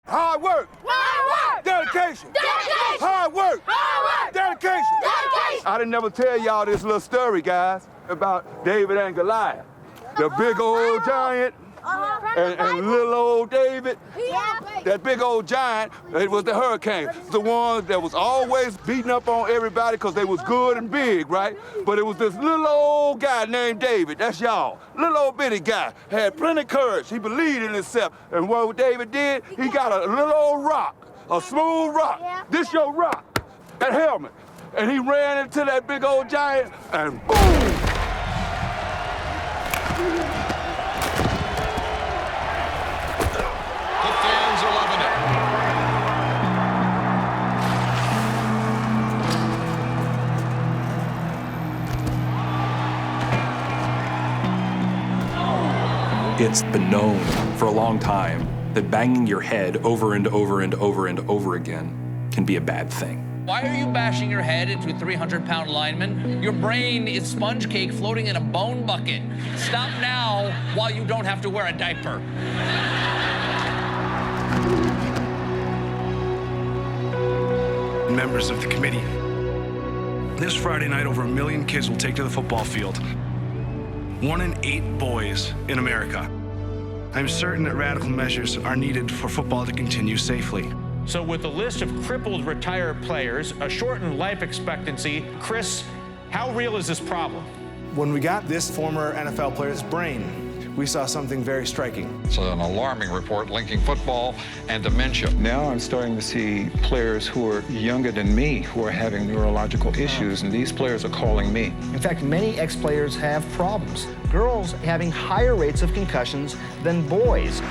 Hard work. Hard work. Dedication. Dedication. Hard work. Hard work. Dedication. Dedication. I didn't never tell y'all this little story, guys, about David and Goliath. The big old giant and little old David. That big old giant, it was the hurricane. The one that was always beating up on everybody because they was good and big, right? But it was this little old guy named David, that's y'all. Little old bitty guy, had plenty of courage. He believed in himself. And what David did, he got a little old rock, a smooth rock. This your rock, that helmet. And he ran into that big old giant and boom! It's been known for a long time that banging your head over and over and over and over again can be a bad thing. Why are you bashing your head into a 300-pound lineman? Your brain is sponge cake floating in a bone bucket. Stop now while you don't have to wear a diaper. Members of the committee, this Friday night, over 1 million kids will take to the football field. 1 in 8 boys in America. I'm certain that radical measures are needed for football to continue safely. So with a list of crippled retired players, a shortened life expectancy, Chris, how real is this problem? When we got this former NFL player's brain, we saw something very striking. It's an alarming report linking football and dementia. Now I'm starting to see players who are younger than me who are having neurological issues, and these players are calling me. In fact, many ex-players have problems. Girls having higher rates of concussions than boys.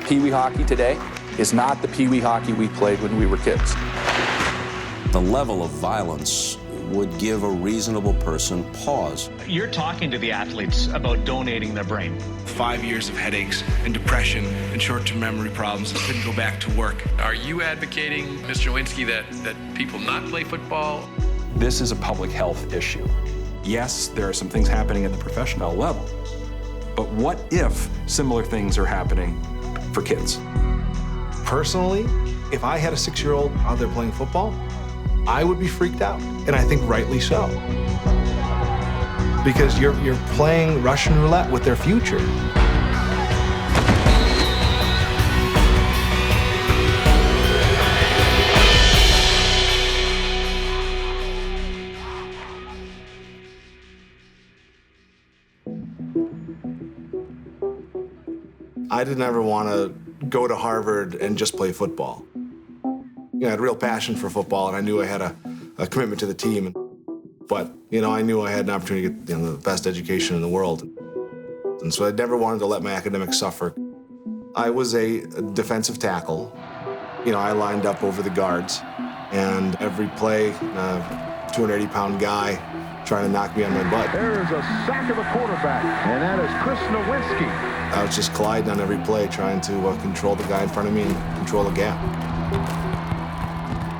Pee-wee hockey today is not the pee-wee hockey we played when we were kids. The level of violence would give a reasonable person pause. You're talking to the athletes about donating their brain. 5 years of headaches and depression and short-term memory problems and couldn't go back to work. Are you advocating, Mr. Lewinsky, that people not play football? This is a public health issue. Yes, there are some things happening at the professional level, but what if similar things are happening for kids? Personally, if I had a 6-year-old out there playing football, I would be freaked out, and I think rightly so. Because you're playing Russian roulette with their future. I didn't ever want to go to Harvard and just play football. I had a real passion for football, and I knew I had a commitment to the team. But, I knew I had an opportunity to get the best education in the world. And so I never wanted to let my academics suffer. I was a defensive tackle. I lined up over the guards, and every play, a 280-pound guy trying to knock me on my butt. There is a sack of a quarterback, and that is Chris Nowinski. I was just colliding on every play, trying to control the guy in front of me and control the gap.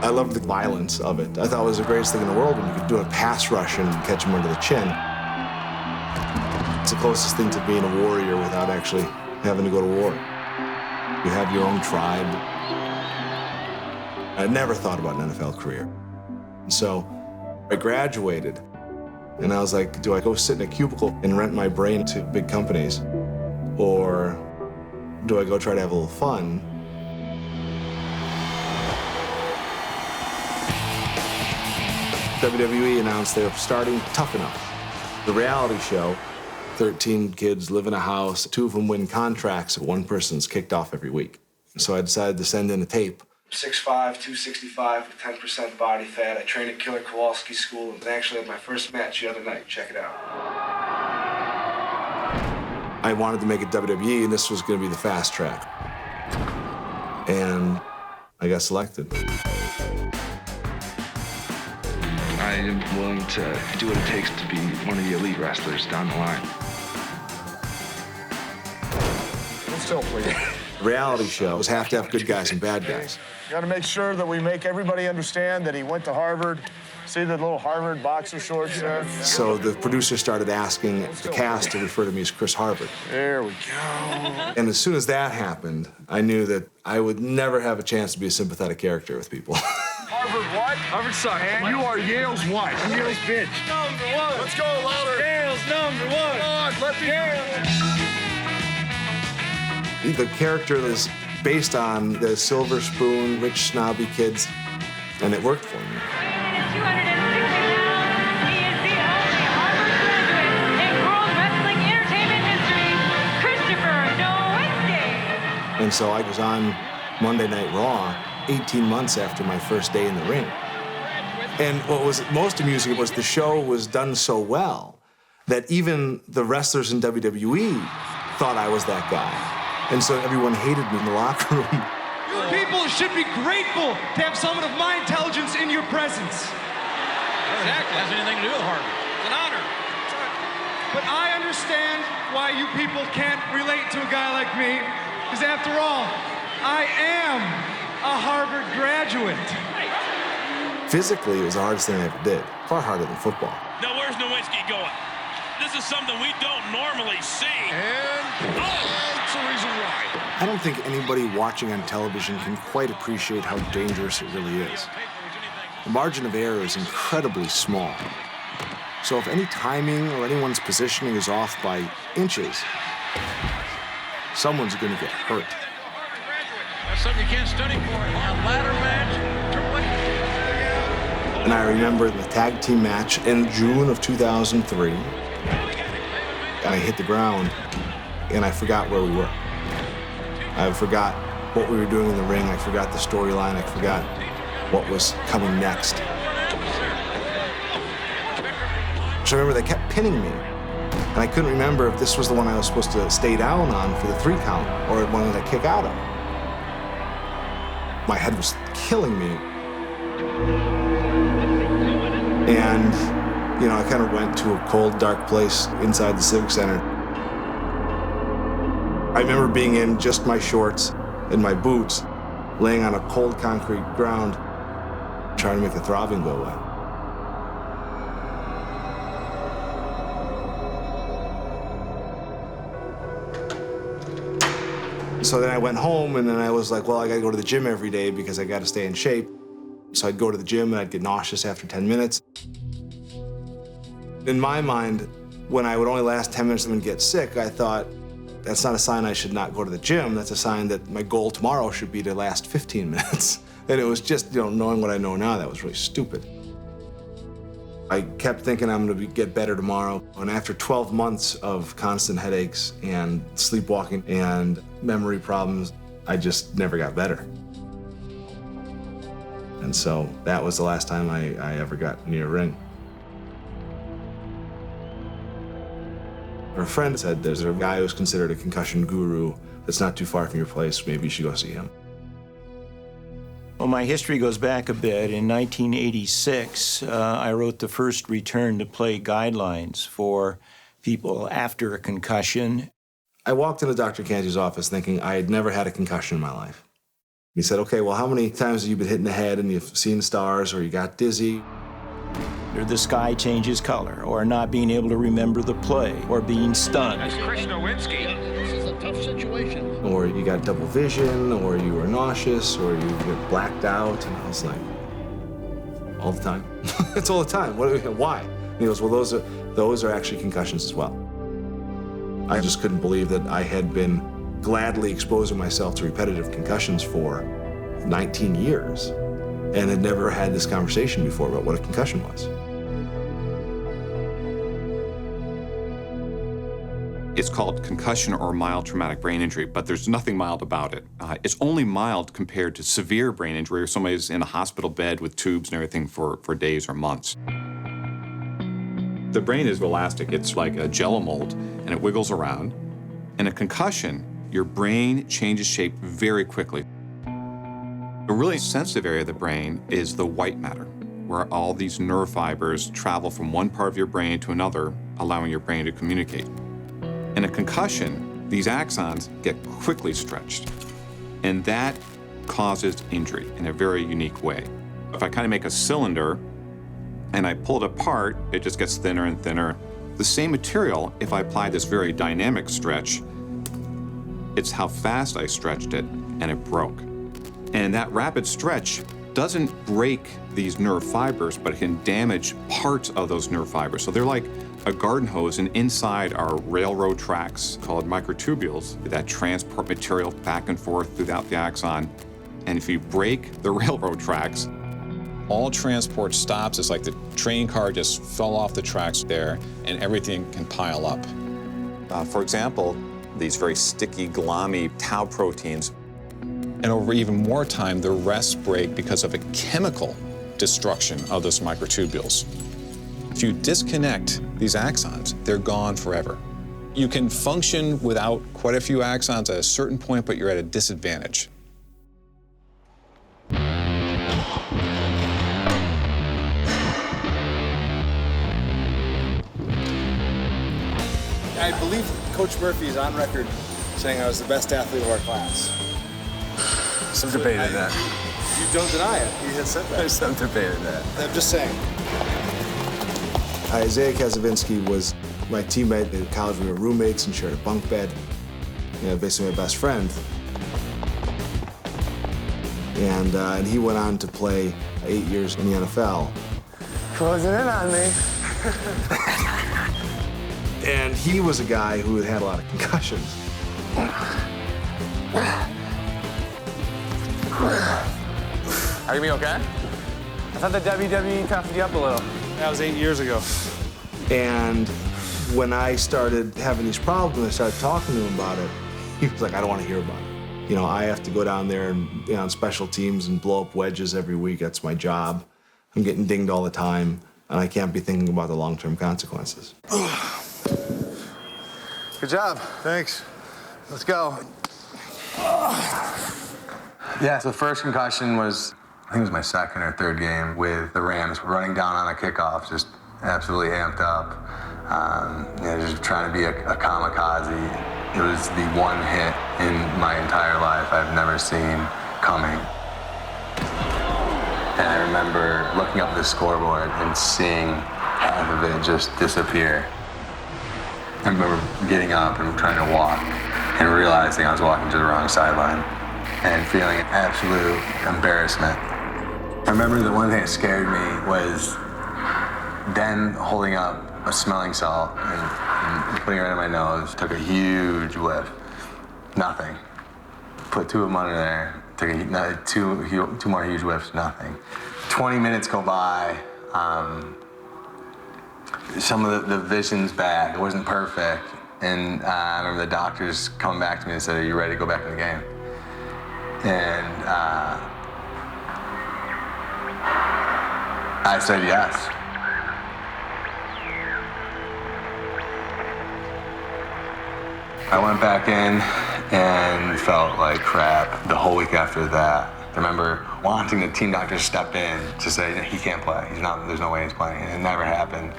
I loved the violence of it. I thought it was the greatest thing in the world when you could do a pass rush and catch him under the chin. It's the closest thing to being a warrior without actually having to go to war. You have your own tribe. I never thought about an NFL career. So I graduated, and I was like, do I go sit in a cubicle and rent my brain to big companies? Or do I go try to have a little fun? WWE announced they were starting Tough Enough, the reality show. 13 kids live in a house, 2 of them win contracts, and 1 person's kicked off every week. So I decided to send in a tape. 6'5", 265, with 10% body fat. I trained at Killer Kowalski School, and actually had my first match the other night. Check it out. I wanted to make it WWE, and this was going to be the fast track. And I got selected. I am willing to do what it takes to be one of the elite wrestlers down the line. Hold still, please. Reality shows have to have good guys and bad guys. Got to make sure that we make everybody understand that he went to Harvard. See the little Harvard boxer shorts there? So the producer started asking the cast to refer to me as Chris Harvard. There we go. And as soon as that happened, I knew that I would never have a chance to be a sympathetic character with people. Harvard what? Harvard suck. And you are Yale's what? Yale's bitch. Number one. Let's go, louder. Yale's number one. Come on, let me The character is based on the silver spoon, rich, snobby kids, and it worked for me. And so I was on Monday Night Raw 18 months after my first day in the ring. And what was most amusing was the show was done so well that even the wrestlers in WWE thought I was that guy. And so everyone hated me in the locker room. You people should be grateful to have someone of my intelligence in your presence. Exactly. Has anything to do with Harvard. It's an honor. But I understand why you people can't relate to a guy like me, because after all, I am a Harvard graduate. Physically, it was the hardest thing I ever did. Far harder than football. Now, where's Nowinski going? This is something we don't normally see. And that's the reason why. I don't think anybody watching on television can quite appreciate how dangerous it really is. The margin of error is incredibly small. So if any timing or anyone's positioning is off by inches, someone's going to get hurt. That's something you can't study for. A ladder match. And I remember the tag team match in June of 2003. I hit the ground, and I forgot where we were. I forgot what we were doing in the ring. I forgot the storyline. I forgot what was coming next. So I remember they kept pinning me, and I couldn't remember if this was the one I was supposed to stay down on for the 3 count or one that I kick out of. My head was killing me. And, you know, I kind of went to a cold, dark place inside the Civic Center. I remember being in just my shorts and my boots, laying on a cold concrete ground, trying to make the throbbing go away. So then I went home, and then I was like, well, I gotta go to the gym every day because I gotta stay in shape. So I'd go to the gym, and I'd get nauseous after 10 minutes. In my mind, when I would only last 10 minutes and then get sick, I thought, that's not a sign I should not go to the gym. That's a sign that my goal tomorrow should be to last 15 minutes. And it was just, you know, knowing what I know now, that was really stupid. I kept thinking I'm gonna get better tomorrow. And after 12 months of constant headaches and sleepwalking and memory problems, I just never got better. And so that was the last time I ever got near a ring. A friend said there's a guy who's considered a concussion guru that's not too far from your place. Maybe you should go see him. Well, my history goes back a bit. In 1986, I wrote the first return to play guidelines for people after a concussion. I walked into Dr. Canty's office thinking I had never had a concussion in my life. He said, okay, well, how many times have you been hit in the head and you've seen stars or you got dizzy? Or the sky changes color, or not being able to remember the play, or being stunned. That's Chris Nowinski. This is a tough situation. Or you got double vision, or you were nauseous, or you get blacked out. And I was like, all the time? It's all the time. Why? And he goes, well, those are actually concussions as well. I just couldn't believe that I had been gladly exposing myself to repetitive concussions for 19 years and had never had this conversation before about what a concussion was. It's called concussion or mild traumatic brain injury, but there's nothing mild about it. It's only mild compared to severe brain injury where somebody's in a hospital bed with tubes and everything for days or months. The brain is elastic. It's like a jello mold, and it wiggles around. In a concussion, your brain changes shape very quickly. A really sensitive area of the brain is the white matter, where all these nerve fibers travel from one part of your brain to another, allowing your brain to communicate. In a concussion, these axons get quickly stretched. And that causes injury in a very unique way. If I kind of make a cylinder and I pull it apart, it just gets thinner and thinner. The same material, if I apply this very dynamic stretch, it's how fast I stretched it and it broke. And that rapid stretch doesn't break these nerve fibers, but it can damage parts of those nerve fibers. So they're like a garden hose, and inside are railroad tracks called microtubules that transport material back and forth throughout the axon. And if you break the railroad tracks, all transport stops. It's like the train car just fell off the tracks there, and everything can pile up. For example, these very sticky, glommy tau proteins. And over even more time, the rest break because of a chemical destruction of those microtubules. If you disconnect these axons, they're gone forever. You can function without quite a few axons at a certain point, but you're at a disadvantage. I believe Coach Murphy is on record saying I was the best athlete of our class. Some debated that. You don't deny it. He has said that. There's some debated that. I'm just saying. Isaiah Kazavinsky was my teammate in college. We were roommates and shared a bunk bed. You know, basically my best friend. And he went on to play 8 years in the NFL. Closing in on me. And he was a guy who had a lot of concussions. Are you okay? I thought the WWE toughened you up a little. That was 8 years ago. And when I started having these problems, I started talking to him about it. He was like, I don't want to hear about it. You know, I have to go down there and on special teams and blow up wedges every week. That's my job. I'm getting dinged all the time, and I can't be thinking about the long-term consequences. Good job. Thanks. Let's go. Yeah, so the first concussion was, I think it was my second or third game with the Rams, running down on a kickoff, just absolutely amped up. Just trying to be a kamikaze. It was the one hit in my entire life I've never seen coming. And I remember looking up at the scoreboard and seeing half of it just disappear. I remember getting up and trying to walk and realizing I was walking to the wrong sideline and feeling absolute embarrassment. I remember that one thing that scared me was then holding up a smelling salt and putting it right in my nose, took a huge whiff. Nothing. Put two of them under there, took two more huge whiffs, nothing. 20 minutes go by. Some of the vision's bad. It wasn't perfect. And I remember the doctors coming back to me and said, are you ready to go back in the game? And I said yes. I went back in and felt like crap the whole week after that. I remember wanting the team doctor to step in to say he can't play. There's no way he's playing. And it never happened.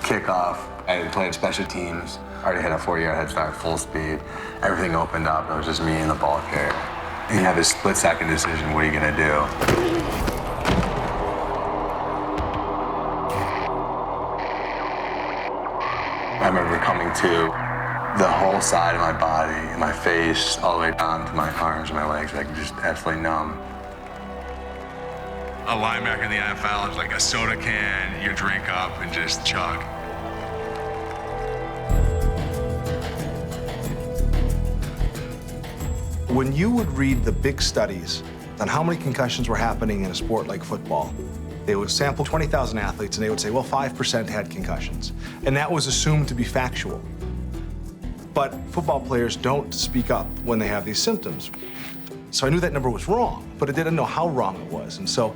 Kickoff, I had played special teams. Already had a 4-year head start, full speed. Everything opened up. It was just me and the ball carrier. And you have this split-second decision. What are you gonna do? I remember coming to the whole side of my body, my face, all the way down to my arms and my legs, like just absolutely numb. A linebacker in the NFL is like a soda can, you drink up and just chug. When you would read the big studies on how many concussions were happening in a sport like football, they would sample 20,000 athletes and they would say, well, 5% had concussions. And that was assumed to be factual. But football players don't speak up when they have these symptoms. So I knew that number was wrong, but I didn't know how wrong it was. And so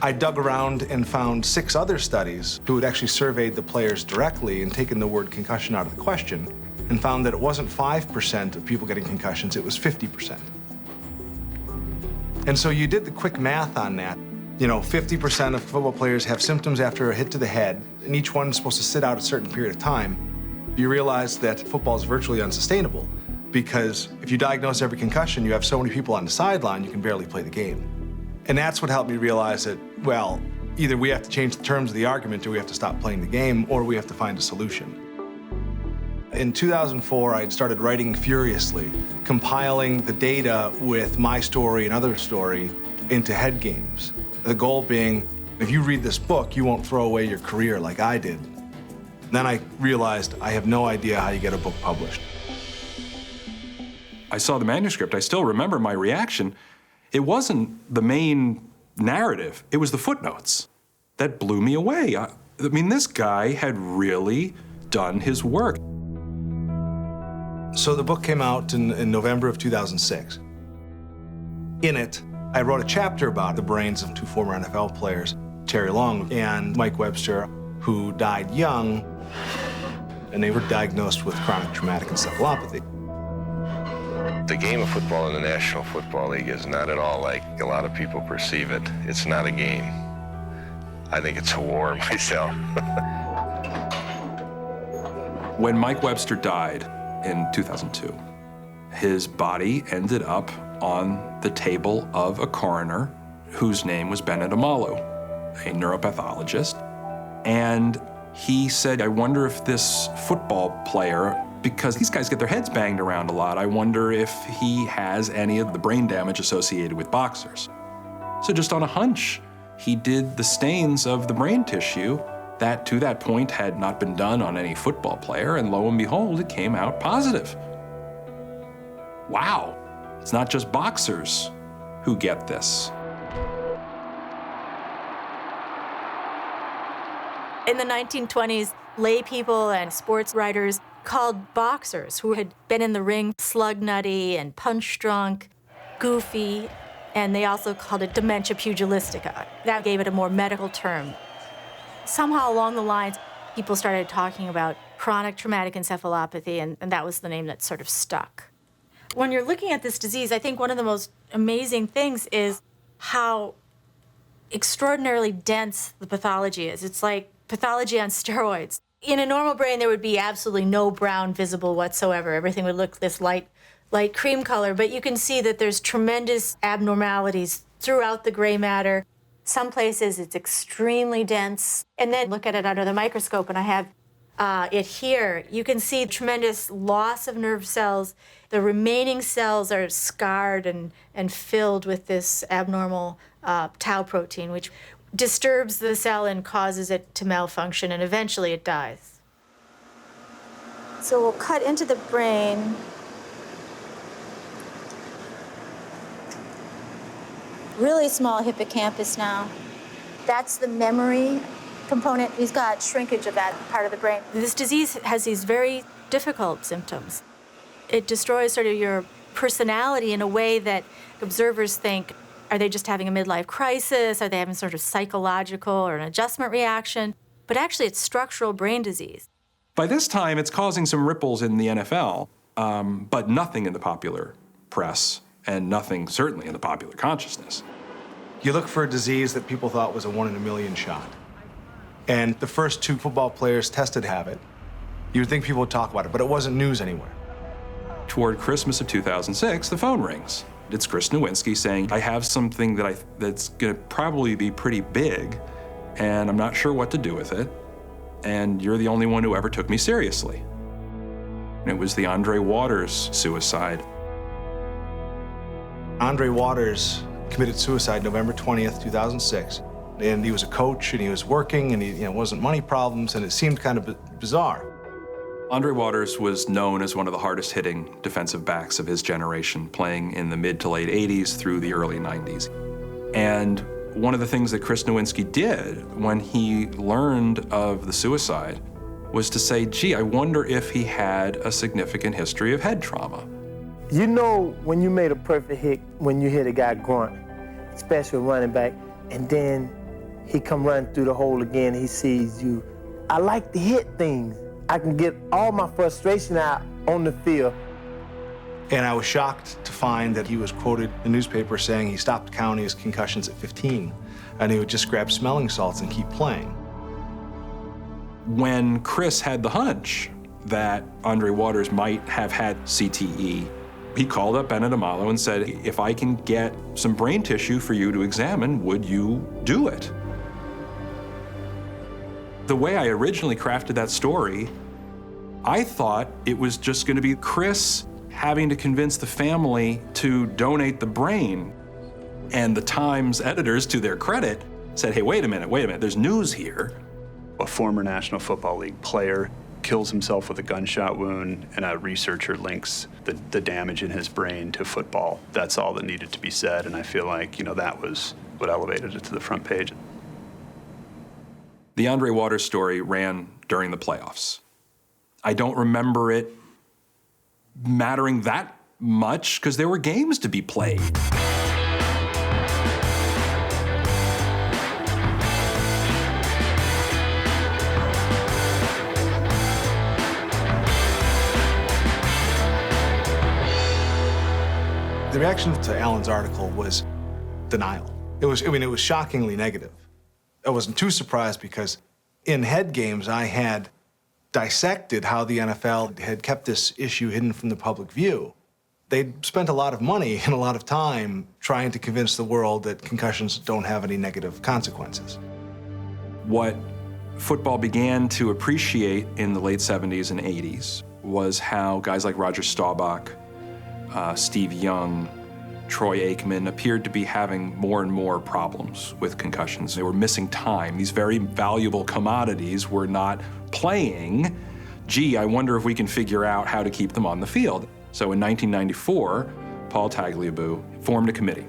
I dug around and found 6 other studies who had actually surveyed the players directly and taken the word concussion out of the question and found that it wasn't 5% of people getting concussions, it was 50%. And so you did the quick math on that. You know, 50% of football players have symptoms after a hit to the head, and each one's supposed to sit out a certain period of time. You realize that football is virtually unsustainable. because if you diagnose every concussion, you have so many people on the sideline, you can barely play the game. And that's what helped me realize that, well, either we have to change the terms of the argument or we have to stop playing the game, or we have to find a solution. In 2004, I started writing furiously, compiling the data with my story and other story into Headgames. The goal being, if you read this book, you won't throw away your career like I did. Then I realized I have no idea how you get a book published. I saw the manuscript. I still remember my reaction. It wasn't the main narrative. It was the footnotes that blew me away. I mean, this guy had really done his work. So the book came out in November of 2006. In it, I wrote a chapter about the brains of two former NFL players, Terry Long and Mike Webster, who died young, and they were diagnosed with chronic traumatic encephalopathy. The game of football in the National Football League is not at all like a lot of people perceive it. It's not a game. I think it's a war myself. When Mike Webster died in 2002, his body ended up on the table of a coroner whose name was Bennett Amalu, a neuropathologist. And he said, I wonder if this football player, because these guys get their heads banged around a lot, I wonder if he has any of the brain damage associated with boxers. So just on a hunch, he did the stains of the brain tissue that to that point had not been done on any football player, and lo and behold, it came out positive. Wow, it's not just boxers who get this. In the 1920s, lay people and sports writers called boxers who had been in the ring slug nutty and punch drunk, goofy, and they also called it dementia pugilistica. That gave it a more medical term. Somehow along the lines, people started talking about chronic traumatic encephalopathy, and that was the name that sort of stuck. When you're looking at this disease, I think one of the most amazing things is how extraordinarily dense the pathology is. It's like pathology on steroids. In a normal brain, there would be absolutely no brown visible whatsoever. Everything would look this light cream color, but you can see that there's tremendous abnormalities throughout the gray matter. Some places it's extremely dense. And then look at it under the microscope, and I have it here. You can see tremendous loss of nerve cells. The remaining cells are scarred and filled with this abnormal tau protein, which disturbs the cell and causes it to malfunction, and eventually it dies. So we'll cut into the brain. Really small hippocampus now. That's the memory component. He's got shrinkage of that part of the brain. This disease has these very difficult symptoms. It destroys sort of your personality in a way that observers think, are they just having a midlife crisis? Are they having sort of psychological or an adjustment reaction? But actually, it's structural brain disease. By this time, it's causing some ripples in the NFL, but nothing in the popular press, and nothing certainly in the popular consciousness. You look for a disease that people thought was a 1 in a million shot. And the first 2 football players tested to have it. You would think people would talk about it, but it wasn't news anywhere. Toward Christmas of 2006, the phone rings. It's Chris Nowinski saying, I have something that's gonna probably be pretty big, and I'm not sure what to do with it, and you're the only one who ever took me seriously. And it was the Andre Waters suicide. Andre Waters committed suicide November 20th, 2006. And he was a coach, and he was working, and it wasn't money problems, and it seemed kind of bizarre. Andre Waters was known as one of the hardest hitting defensive backs of his generation, playing in the mid to late 80s through the early 90s. And one of the things that Chris Nowinski did when he learned of the suicide was to say, gee, I wonder if he had a significant history of head trauma. You know when you made a perfect hit, when you hit a guy grunt, especially running back, and then he come running through the hole again, he sees you. I like to hit things. I can get all my frustration out on the field. And I was shocked to find that he was quoted in the newspaper saying he stopped counting his concussions at 15, and he would just grab smelling salts and keep playing. When Chris had the hunch that Andre Waters might have had CTE, he called up Bennett Amalo and said, if I can get some brain tissue for you to examine, would you do it? The way I originally crafted that story, I thought it was just going to be Chris having to convince the family to donate the brain. And the Times editors, to their credit, said, hey, wait a minute, there's news here. A former National Football League player kills himself with a gunshot wound, and a researcher links the damage in his brain to football. That's all that needed to be said, and I feel like, that was what elevated it to the front page. The Andre Waters story ran during the playoffs. I don't remember it mattering that much because there were games to be played. The reaction to Alan's article was denial. It was shockingly negative. I wasn't too surprised because in Headgames, I had dissected how the NFL had kept this issue hidden from the public view. They'd spent a lot of money and a lot of time trying to convince the world that concussions don't have any negative consequences. What football began to appreciate in the late 70s and 80s was how guys like Roger Staubach, Steve Young, Troy Aikman appeared to be having more and more problems with concussions. They were missing time. These very valuable commodities were not playing. Gee, I wonder if we can figure out how to keep them on the field. So in 1994, Paul Tagliabue formed a committee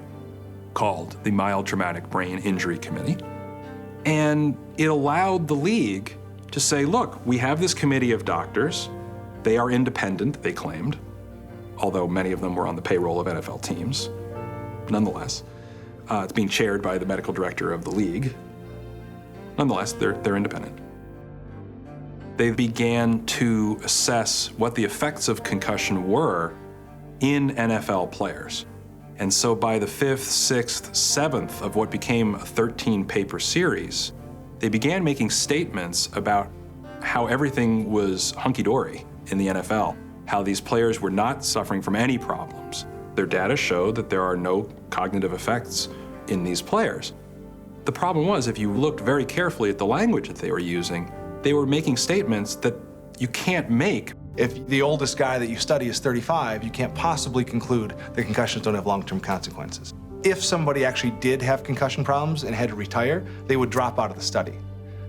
called the Mild Traumatic Brain Injury Committee. And it allowed the league to say, look, we have this committee of doctors. They are independent, they claimed, although many of them were on the payroll of NFL teams. Nonetheless, it's being chaired by the medical director of the league. Nonetheless, they're independent. They began to assess what the effects of concussion were in NFL players. And so by the 5th, 6th, 7th of what became a 13-paper series, they began making statements about how everything was hunky-dory in the NFL, how these players were not suffering from any problems. Their data showed that there are no cognitive effects in these players. The problem was, if you looked very carefully at the language that they were using, they were making statements that you can't make. If the oldest guy that you study is 35, you can't possibly conclude that concussions don't have long-term consequences. If somebody actually did have concussion problems and had to retire, they would drop out of the study.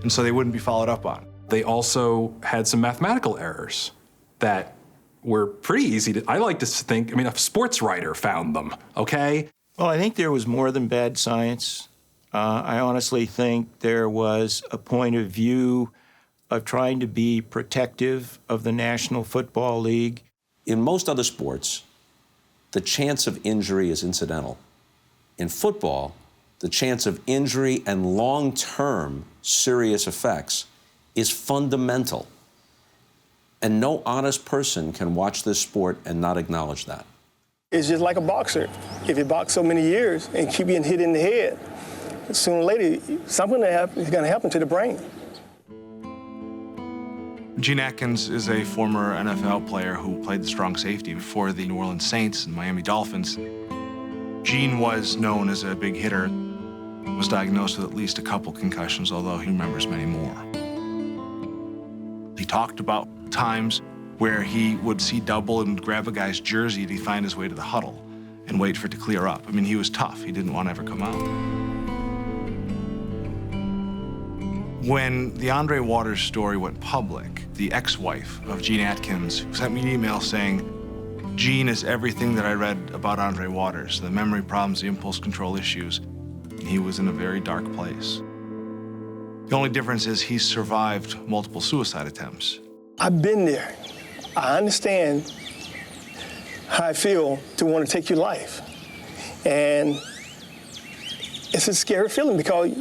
And so they wouldn't be followed up on. They also had some mathematical errors that were pretty easy to, I like to think, a sports writer found them, okay? Well, I think there was more than bad science. I honestly think there was a point of view of trying to be protective of the National Football League. In most other sports, the chance of injury is incidental. In football, the chance of injury and long-term serious effects is fundamental. And no honest person can watch this sport and not acknowledge that. It's just like a boxer. If you box so many years and keep getting hit in the head, sooner or later, something is going to happen to the brain. Gene Atkins is a former NFL player who played the strong safety for the New Orleans Saints and Miami Dolphins. Gene was known as a big hitter, was diagnosed with at least a couple concussions, although he remembers many more. He talked about times where he would see double and grab a guy's jersey to find his way to the huddle and wait for it to clear up. He was tough. He didn't want to ever come out. When the Andre Waters story went public, the ex-wife of Gene Atkins sent me an email saying, Gene is everything that I read about Andre Waters, the memory problems, the impulse control issues. He was in a very dark place. The only difference is he's survived multiple suicide attempts. I've been there. I understand how I feel to want to take your life. And it's a scary feeling because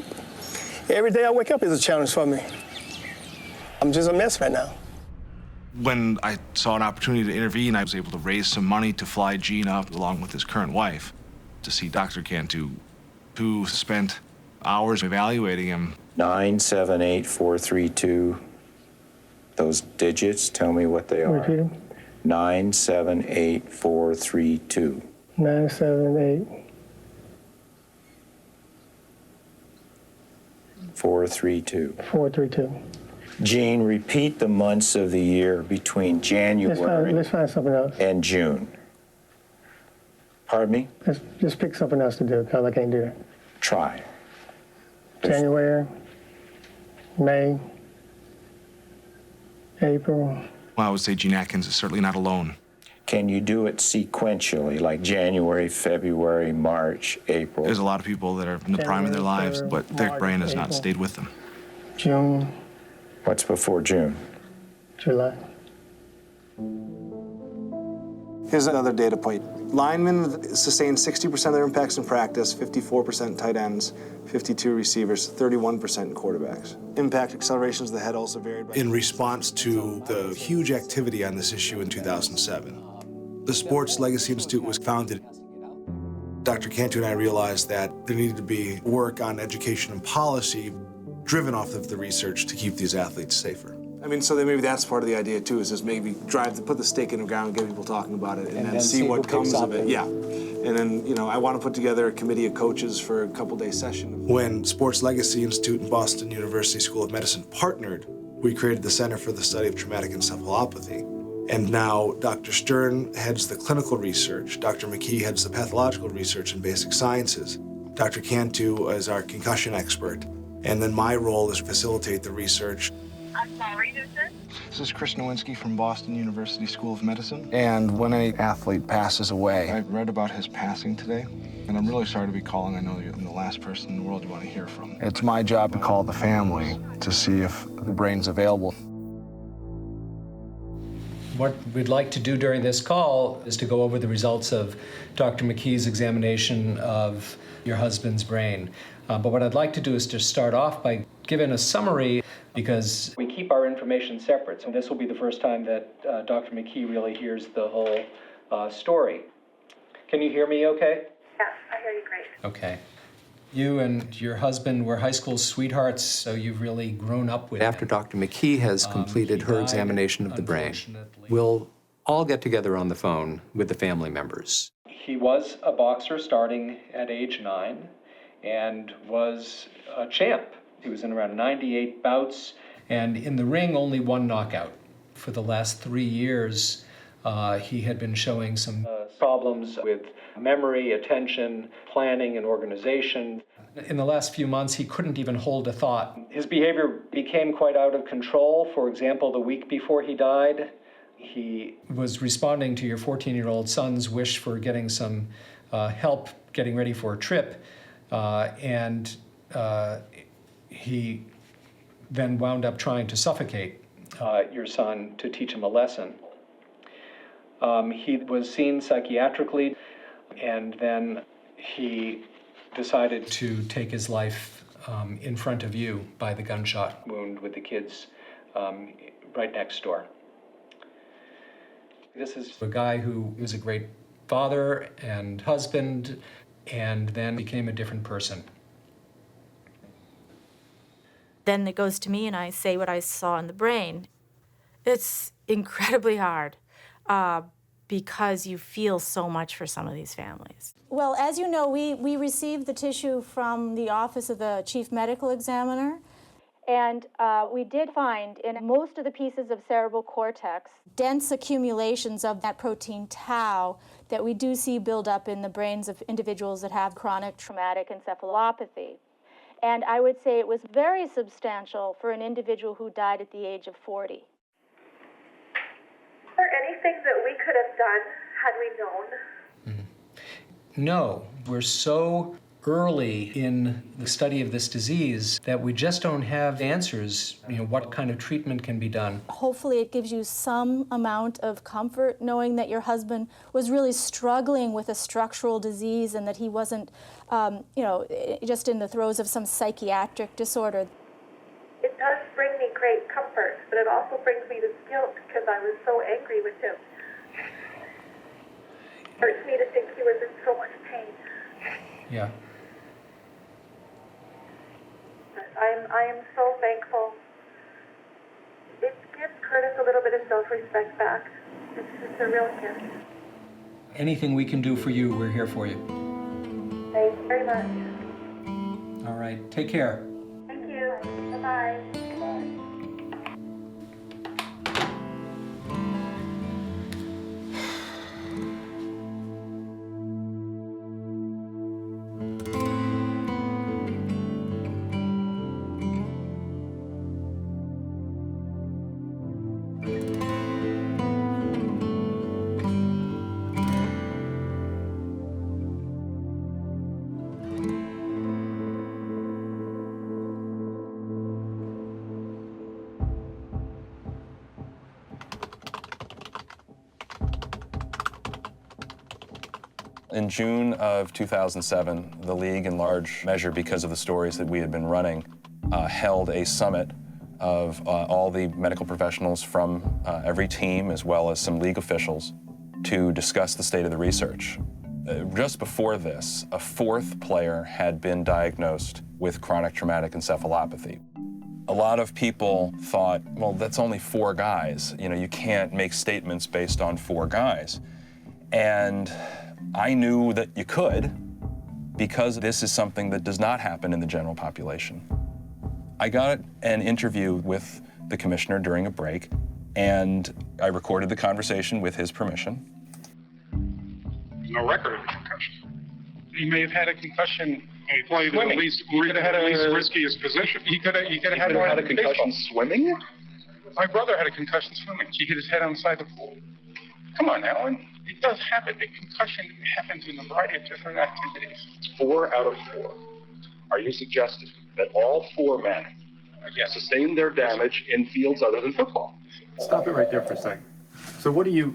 every day I wake up is a challenge for me. I'm just a mess right now. When I saw an opportunity to intervene, I was able to raise some money to fly Gene up along with his current wife to see Dr. Cantu, who spent hours evaluating him. 978-432-13 Those digits, tell me what they are. Repeat them. 978432. 978. 432. 432. Gene, repeat the months of the year between January Let's find something else. and June. Pardon me? Let's just pick something else to do, because I can't do it. Try. January, May, April. Well, I would say Gene Atkins is certainly not alone. Can you do it sequentially, like January, February, March, April? There's a lot of people that are in the prime of their lives, but their brain has not stayed with them. June. What's before June? July. Here's another data point. Linemen sustain 60% of their impacts in practice, 54% tight ends, 52 receivers, 31% quarterbacks. Impact accelerations of the head also varied by... In response to the huge activity on this issue in 2007, the Sports Legacy Institute was founded. Dr. Cantu and I realized that there needed to be work on education and policy driven off of the research to keep these athletes safer. I mean, so then maybe that's part of the idea too, is just maybe put the stake in the ground, get people talking about it, and then see what comes of it. Yeah. And then, you know, I want to put together a committee of coaches for a couple-day session. When Sports Legacy Institute and Boston University School of Medicine partnered, we created the Center for the Study of Traumatic Encephalopathy. And now Dr. Stern heads the clinical research, Dr. McKee heads the pathological research and basic sciences, Dr. Cantu is our concussion expert, and then my role is to facilitate the research. I'm sorry, who's this? This is Chris Nowinski from Boston University School of Medicine. And when an athlete passes away, I read about his passing today, and I'm really sorry to be calling. I know I'm the last person in the world you want to hear from. It's my job to call the family to see if the brain's available. What we'd like to do during this call is to go over the results of Dr. McKee's examination of your husband's brain. But what I'd like to do is to start off by giving a summary, because we keep our information separate. So this will be the first time that Dr. McKee really hears the whole story. Can you hear me okay? Yes, I hear you great. Okay. You and your husband were high school sweethearts, so you've really grown up with After Dr. McKee has completed her examination of the brain, we'll all get together on the phone with the family members. He was a boxer starting at age 9 and was a champ. He was in around 98 bouts, and in the ring, only one knockout. For the last 3 years, he had been showing some problems with memory, attention, planning, and organization. In the last few months, he couldn't even hold a thought. His behavior became quite out of control. For example, the week before he died, he was responding to your 14-year-old son's wish for getting some help getting ready for a trip, and he then wound up trying to suffocate your son to teach him a lesson. He was seen psychiatrically, and then he decided to take his life in front of you by the gunshot wound with the kids right next door. This is a guy who was a great father and husband, and then became a different person. Then it goes to me and I say what I saw in the brain. It's incredibly hard because you feel so much for some of these families. Well, as you know, we received the tissue from the Office of the Chief Medical Examiner, and we did find in most of the pieces of cerebral cortex dense accumulations of that protein tau that we do see build up in the brains of individuals that have chronic traumatic encephalopathy. And I would say it was very substantial for an individual who died at the age of 40. Is there anything that we could have done had we known? No, we're so early in the study of this disease that we just don't have answers, what kind of treatment can be done. Hopefully it gives you some amount of comfort knowing that your husband was really struggling with a structural disease and that he wasn't, just in the throes of some psychiatric disorder. It does bring me great comfort, but it also brings me this guilt because I was so angry with him. It hurts me to think he was in so much pain. Yeah. I am so thankful. It gives courage self-respect back. It's a real gift. Anything we can do for you, we're here for you. Thank you very much. All right, take care. Thank you. Bye-bye. Bye. In June of 2007, the league, in large measure because of the stories that we had been running, held a summit of all the medical professionals from every team, as well as some league officials, to discuss the state of the research. Just before this, a fourth player had been diagnosed with chronic traumatic encephalopathy. A lot of people thought, well, that's only 4 guys. You know, you can't make statements based on 4 guys. And I knew that you could, because this is something that does not happen in the general population. I got an interview with the commissioner during a break, and I recorded the conversation with his permission. There's no record of a concussion. He may have had a concussion. He played Swimming. at least He could have had a riskiest position. He could have had a concussion swimming? My brother had a concussion swimming. He hit his head outside the pool. Come on, Alan. It does happen. A concussion happens in a variety of different activities. 4 out of 4. Are you suggesting that all 4 men sustained their damage in fields other than football? Stop it right there for a second. So what do you,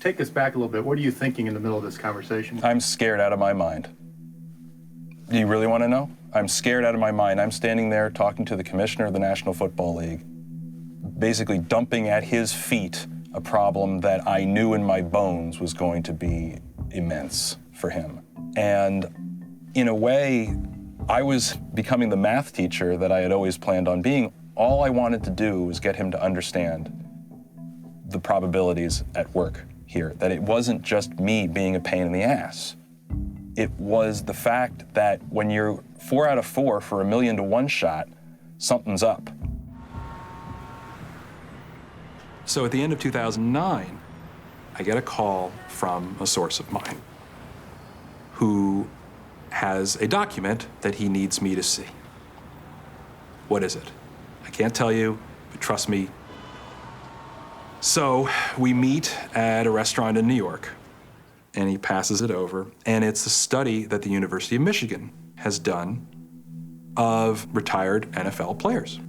take us back a little bit, what are you thinking in the middle of this conversation? I'm scared out of my mind. Do you really want to know? I'm scared out of my mind. I'm standing there talking to the commissioner of the National Football League, basically dumping at his feet a problem that I knew in my bones was going to be immense for him. And in a way, I was becoming the math teacher that I had always planned on being. All I wanted to do was get him to understand the probabilities at work here, that it wasn't just me being a pain in the ass. It was the fact that when you're 4 out of 4 for a 1,000,000 to 1 shot, something's up. So at the end of 2009, I get a call from a source of mine who has a document that he needs me to see. What is it? I can't tell you, but trust me. So we meet at a restaurant in New York, and he passes it over, and it's a study that the University of Michigan has done of retired NFL players,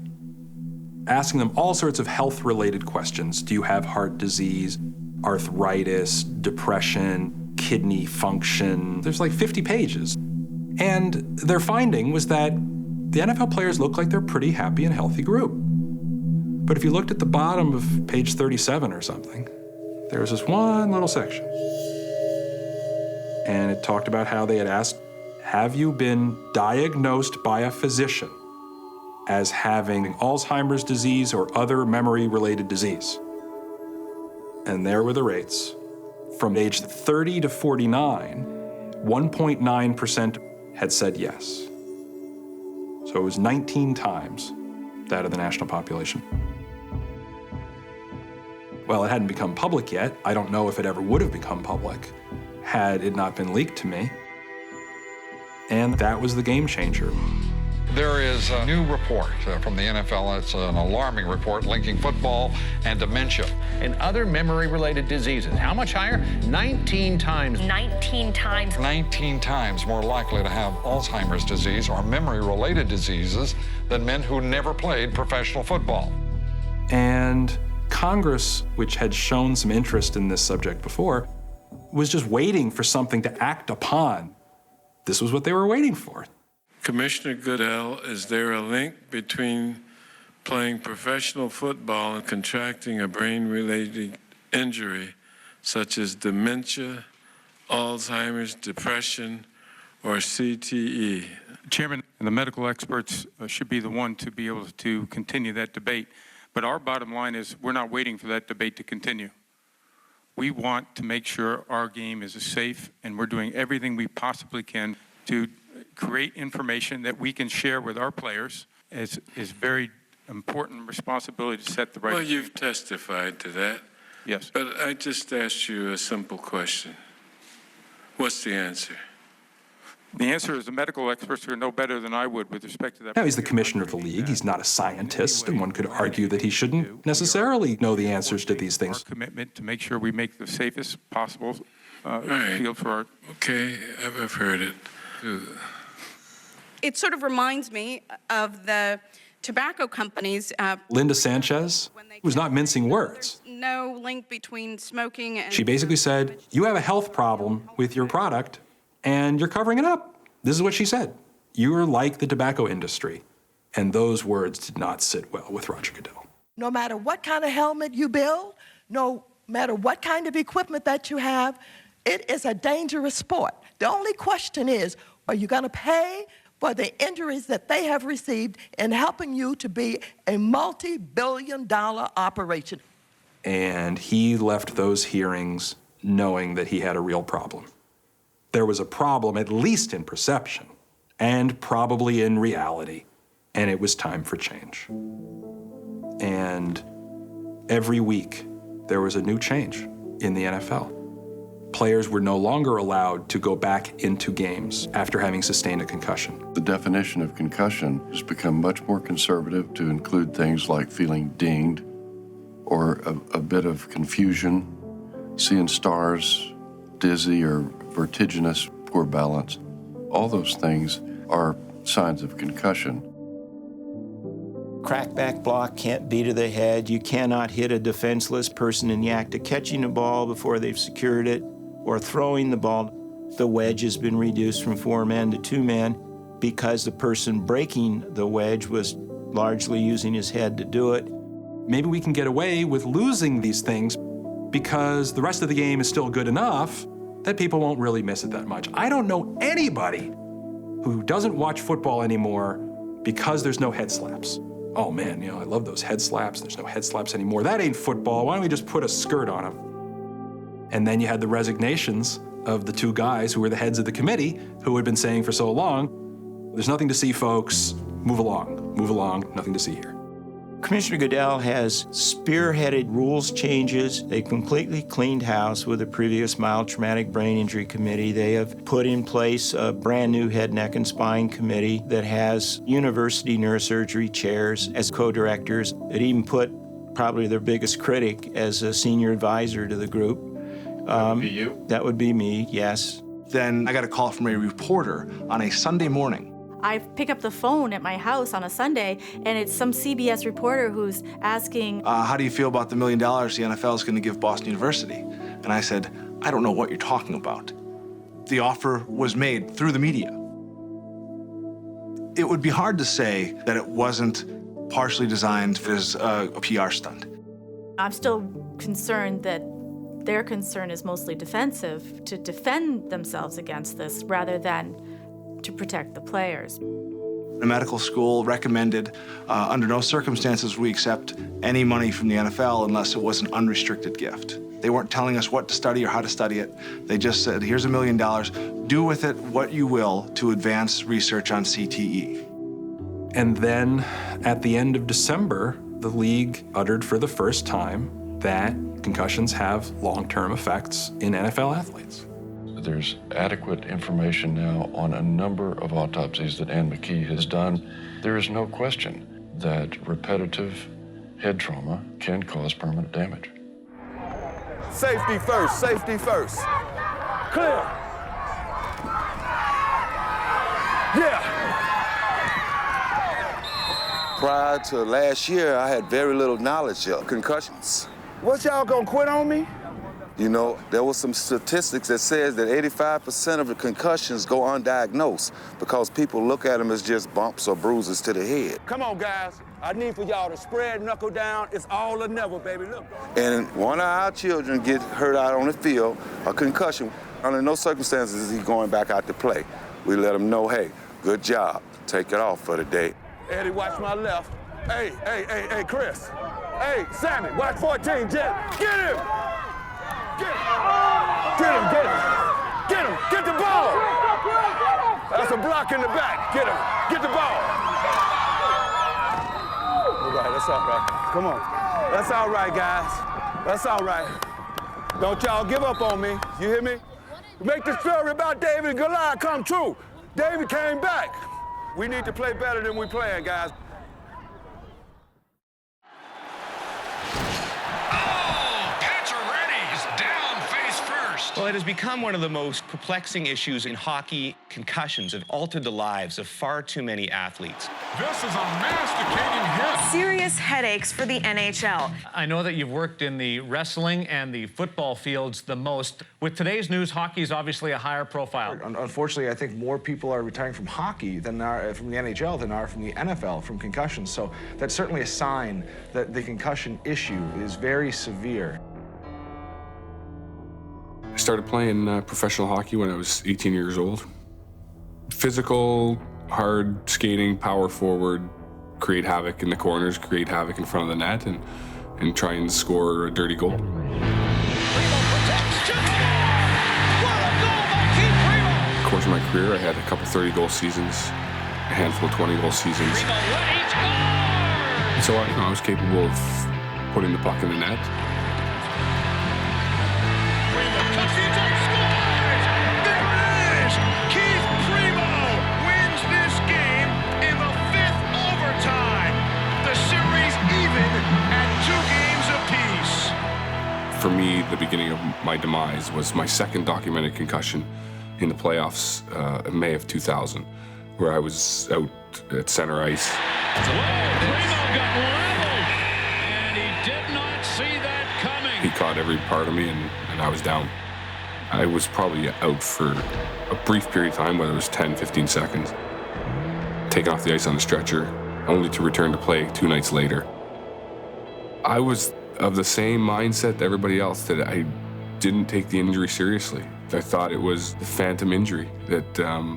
asking them all sorts of health-related questions. Do you have heart disease, arthritis, depression, kidney function? There's like 50 pages. And their finding was that the NFL players look like they're a pretty happy and healthy group. But if you looked at the bottom of page 37 or something, there was this one little section. And it talked about how they had asked, have you been diagnosed by a physician as having Alzheimer's disease or other memory-related disease? And there were the rates. From age 30 to 49, 1.9% had said yes. So it was 19 times that of the national population. Well, it hadn't become public yet. I don't know if it ever would have become public had it not been leaked to me. And that was the game changer. There is a new report from the NFL. It's an alarming report linking football and dementia. And other memory-related diseases. How much higher? 19 times. 19 times. 19 times more likely to have Alzheimer's disease or memory-related diseases than men who never played professional football. And Congress, which had shown some interest in this subject before, was just waiting for something to act upon. This was what they were waiting for. Commissioner Goodell, is there a link between playing professional football and contracting a brain-related injury such as dementia, Alzheimer's, depression, or CTE? Chairman, the medical experts should be the one to be able to continue that debate. But our bottom line is we're not waiting for that debate to continue. We want to make sure our game is safe, and we're doing everything we possibly can to create information that we can share with our players. Is very important responsibility to set the right. Well, you've testified to that. Yes. But I just asked you a simple question. What's the answer? The answer is the medical experts are no better than I would with respect to that. Now, he's the commissioner of the league. He's not a scientist, and one could argue that he shouldn't necessarily know the answers to these things. Our commitment to make sure we make the safest possible field for our. Okay, I've heard it. It sort of reminds me of the tobacco companies. Linda Sanchez was not mincing words. No link between smoking and. She basically said, you have a health problem with your product, and you're covering it up. This is what she said. You're like the tobacco industry. And those words did not sit well with Roger Goodell. No matter what kind of helmet you build, no matter what kind of equipment that you have, it is a dangerous sport. The only question is, are you going to pay for the injuries that they have received in helping you to be a multi-billion-dollar operation? And he left those hearings knowing that he had a real problem. There was a problem, at least in perception, and probably in reality, and it was time for change. And every week, there was a new change in the NFL. Players were no longer allowed to go back into games after having sustained a concussion. The definition of concussion has become much more conservative to include things like feeling dinged or a bit of confusion, seeing stars, dizzy or vertiginous, poor balance. All those things are signs of concussion. Crackback block can't be to the head. You cannot hit a defenseless person in the act of catching the ball before they've secured it or throwing the ball. The wedge has been reduced from 4 men to 2 men because the person breaking the wedge was largely using his head to do it. Maybe we can get away with losing these things because the rest of the game is still good enough that people won't really miss it that much. I don't know anybody who doesn't watch football anymore because there's no head slaps. Oh man, I love those head slaps. There's no head slaps anymore. That ain't football. Why don't we just put a skirt on them? And then you had the resignations of the 2 guys who were the heads of the committee who had been saying for so long, there's nothing to see, folks. Move along, nothing to see here. Commissioner Goodell has spearheaded rules changes. They completely cleaned house with the previous mild traumatic brain injury committee. They have put in place a brand new head, neck, and spine committee that has university neurosurgery chairs as co-directors. It even put probably their biggest critic as a senior advisor to the group. That would be you? That would be me, yes. Then I got a call from a reporter on a Sunday morning. I pick up the phone at my house on a Sunday, and it's some CBS reporter who's asking, how do you feel about the $1 million the NFL is going to give Boston University? And I said, I don't know what you're talking about. The offer was made through the media. It would be hard to say that it wasn't partially designed as a PR stunt. I'm still concerned that their concern is mostly defensive, to defend themselves against this rather than to protect the players. The medical school recommended under no circumstances we accept any money from the NFL unless it was an unrestricted gift. They weren't telling us what to study or how to study it. They just said, here's $1 million, do with it what you will to advance research on CTE. And then at the end of December, the league uttered for the first time that concussions have long-term effects in NFL athletes. There's adequate information now on a number of autopsies that Ann McKee has done. There is no question that repetitive head trauma can cause permanent damage. Safety first, safety first. Clear. Yeah. Prior to last year, I had very little knowledge of concussions. What, y'all gonna quit on me? You know, there was some statistics that says that 85% of the concussions go undiagnosed because people look at them as just bumps or bruises to the head. Come on, guys. I need for y'all to spread, knuckle down. It's all or never, baby. Look. And one of our children get hurt out on the field, a concussion. Under no circumstances is he going back out to play. We let him know, hey, good job. Take it off for the day. Eddie, watch my left. Hey, Chris. Hey, Sammy, watch 14, Jet. Get him! Get him! Get the ball! That's a block in the back. Get him! Get the ball! All right, that's all right. Come on. That's all right, guys. That's all right. Don't y'all give up on me. You hear me? Make the story about David and Goliath come true. David came back. We need to play better than we're playing, guys. Well, it has become one of the most perplexing issues in hockey. Concussions have altered the lives of far too many athletes. This is a masticating hit. Serious headaches for the NHL. I know that you've worked in the wrestling and the football fields the most. With today's news, hockey is obviously a higher profile. Unfortunately, I think more people are retiring from hockey than are from the NHL than are from the NFL from concussions. So that's certainly a sign that the concussion issue is very severe. I started playing professional hockey when I was 18 years old. Physical, hard skating, power forward, create havoc in the corners, create havoc in front of the net, and try and score a dirty goal. The course of my career, I had a couple 30-goal seasons, a handful of 20-goal seasons. And so I was capable of putting the puck in the net. For me, the beginning of my demise was my second documented concussion in the playoffs in May of 2000, where I was out at center ice. Primo got leveled, and he did not see that coming. He caught every part of me, and I was down. I was probably out for a brief period of time, whether it was 10, 15 seconds, taken off the ice on a stretcher, only to return to play 2 nights later. I was of the same mindset to everybody else, that I didn't take the injury seriously. I thought it was a phantom injury, that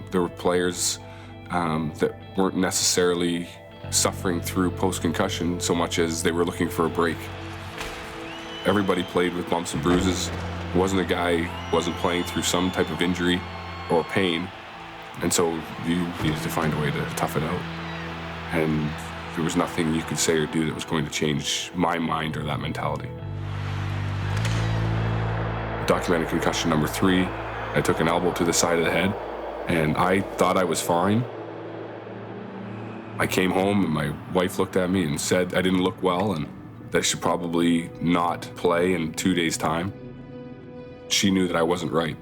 there were players that weren't necessarily suffering through post-concussion so much as they were looking for a break. Everybody played with bumps and bruises. It wasn't a guy who wasn't playing through some type of injury or pain, and so you needed to find a way to tough it out. And there was nothing you could say or do that was going to change my mind or that mentality. Documented concussion number 3, I took an elbow to the side of the head, and I thought I was fine. I came home, and my wife looked at me and said I didn't look well, and that I should probably not play in 2 days' time. She knew that I wasn't right.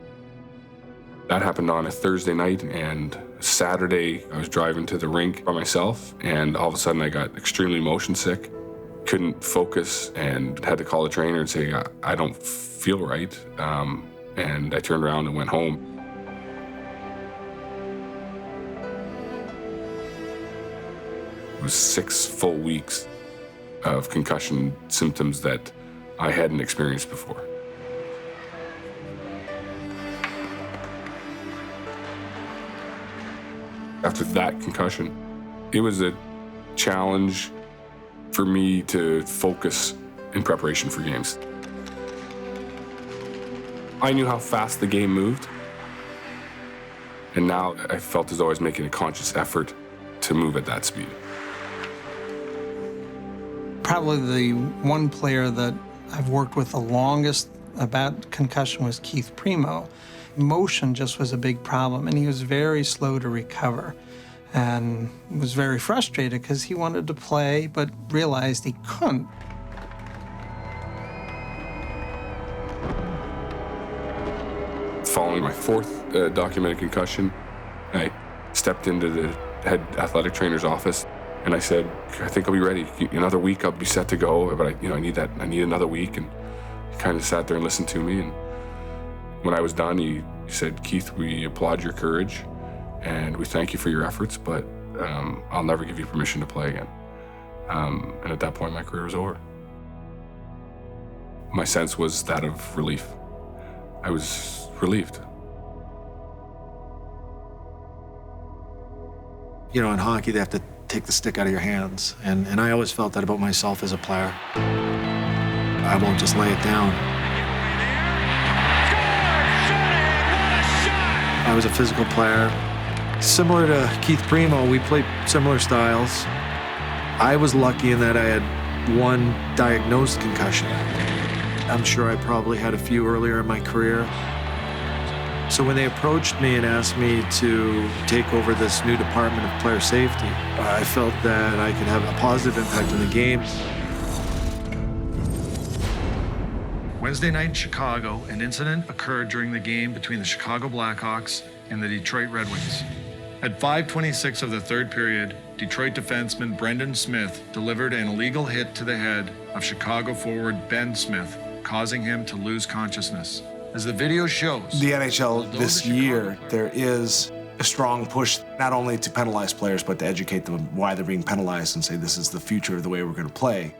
That happened on a Thursday night, and Saturday I was driving to the rink by myself, and all of a sudden I got extremely motion sick, couldn't focus, and had to call the trainer and say, I don't feel right. And I turned around and went home. It was 6 full weeks of concussion symptoms that I hadn't experienced before. After that concussion, it was a challenge for me to focus in preparation for games. I knew how fast the game moved, and now I felt as though I was making a conscious effort to move at that speed. Probably the one player that I've worked with the longest about concussion was Keith Primo. Motion just was a big problem, and he was very slow to recover, and was very frustrated because he wanted to play but realized he couldn't. Following my 4th documented concussion, I stepped into the head athletic trainer's office, and I said, I think I'll be ready. Another week, I'll be set to go, but I need another week. And he kind of sat there and listened to me, and when I was done, he said, Keith, we applaud your courage, and we thank you for your efforts, but I'll never give you permission to play again. And at that point, my career was over. My sense was that of relief. I was relieved. You know, in hockey, they have to take the stick out of your hands. And I always felt that about myself as a player. I won't just lay it down. I was a physical player. Similar to Keith Primo, we played similar styles. I was lucky in that I had one diagnosed concussion. I'm sure I probably had a few earlier in my career. So when they approached me and asked me to take over this new department of player safety, I felt that I could have a positive impact on the game. Wednesday night in Chicago, an incident occurred during the game between the Chicago Blackhawks and the Detroit Red Wings. At 5:26 of the third period, Detroit defenseman Brendan Smith delivered an illegal hit to the head of Chicago forward Ben Smith, causing him to lose consciousness. As the video shows, The NHL this year, there is a strong push not only to penalize players, but to educate them why they're being penalized and say this is the future of the way we're going to play,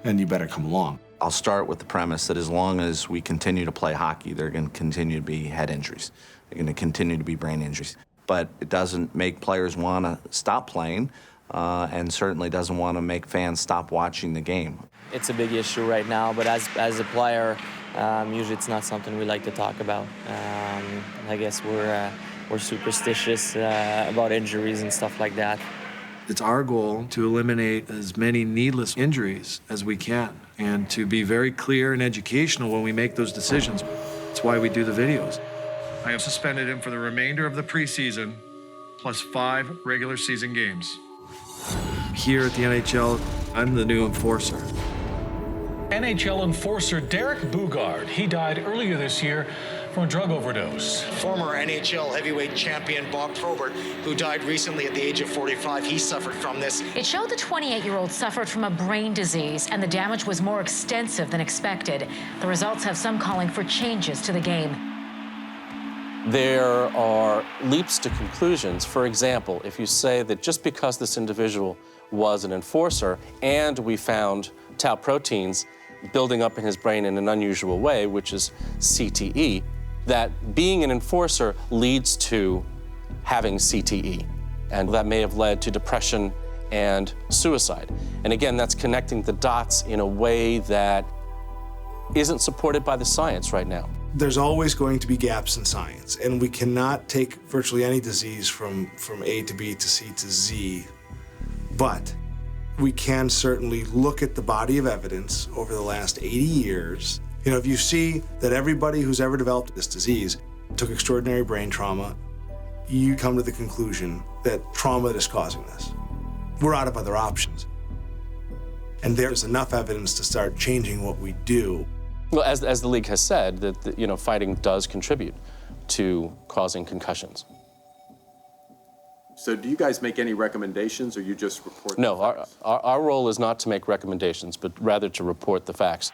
and you better come along. I'll start with the premise that as long as we continue to play hockey, there are going to continue to be head injuries. There are going to continue to be brain injuries. But it doesn't make players want to stop playing, and certainly doesn't want to make fans stop watching the game. It's a big issue right now, but as a player, usually it's not something we like to talk about. I guess we're superstitious about injuries and stuff like that. It's our goal to eliminate as many needless injuries as we can and to be very clear and educational when we make those decisions. That's why we do the videos. I have suspended him for the remainder of the preseason, plus 5 regular season games. Here at the NHL, I'm the new enforcer. NHL enforcer Derek Bugard. He died earlier this year from a drug overdose. Former NHL heavyweight champion Bob Probert, who died recently at the age of 45, he suffered from this. It showed the 28-year-old suffered from a brain disease, and the damage was more extensive than expected. The results have some calling for changes to the game. There are leaps to conclusions. For example, if you say that just because this individual was an enforcer and we found tau proteins building up in his brain in an unusual way, which is CTE, that being an enforcer leads to having CTE. And that may have led to depression and suicide. And again, that's connecting the dots in a way that isn't supported by the science right now. There's always going to be gaps in science, and we cannot take virtually any disease from A to B to C to Z, but we can certainly look at the body of evidence over the last 80 years. You know, if you see that everybody who's ever developed this disease took extraordinary brain trauma, you come to the conclusion that trauma is causing this. We're out of other options. And there's enough evidence to start changing what we do. Well, as the league has said, that fighting does contribute to causing concussions. So do you guys make any recommendations, or you just report? No, our role is not to make recommendations, but rather to report the facts.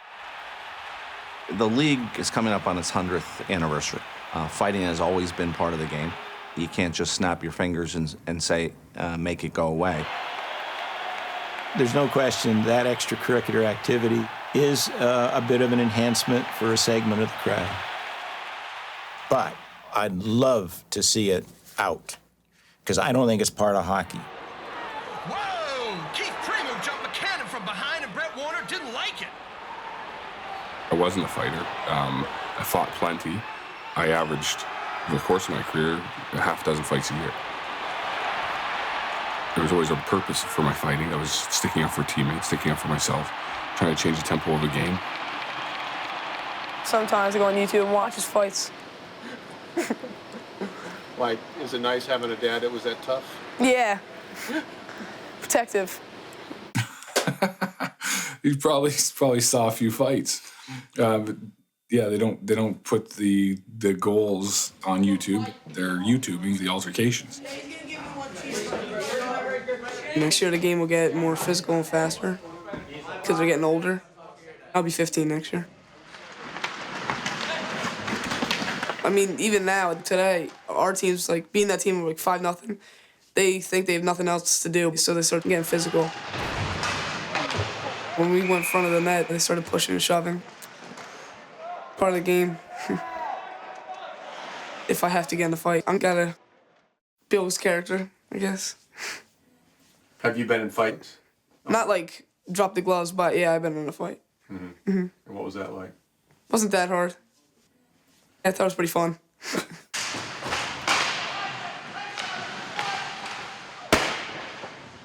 The league is coming up on its 100th anniversary. Fighting has always been part of the game. You can't just snap your fingers and say, make it go away. There's no question that extracurricular activity is a bit of an enhancement for a segment of the crowd. But I'd love to see it out, because I don't think it's part of hockey. Whoa! Keith Primo jumped McCannon from behind, and Brett Warner didn't like it. I wasn't a fighter. I fought plenty. I averaged, over the course of my career, a half dozen fights a year. There was always a purpose for my fighting. I was sticking up for teammates, sticking up for myself, trying to change the tempo of the game. Sometimes I go on YouTube and watch his fights. Like, is it nice having a dad that was that tough? Yeah. Protective. You probably saw a few fights. But yeah, they don't put the goals on YouTube. They're YouTubing the altercations. Next year the game will get more physical and faster because we're getting older. I'll be 15 next year. I mean, even now, today, our team's like, being that team, like 5-0, they think they have nothing else to do, so they start getting physical. When we went in front of the net, they started pushing and shoving. Part of the game. If I have to get in a fight, I'm gotta build his character, I guess. Have you been in fights? Not like drop the gloves, but yeah, I've been in a fight. And what was that like? Wasn't that hard. I thought it was pretty fun.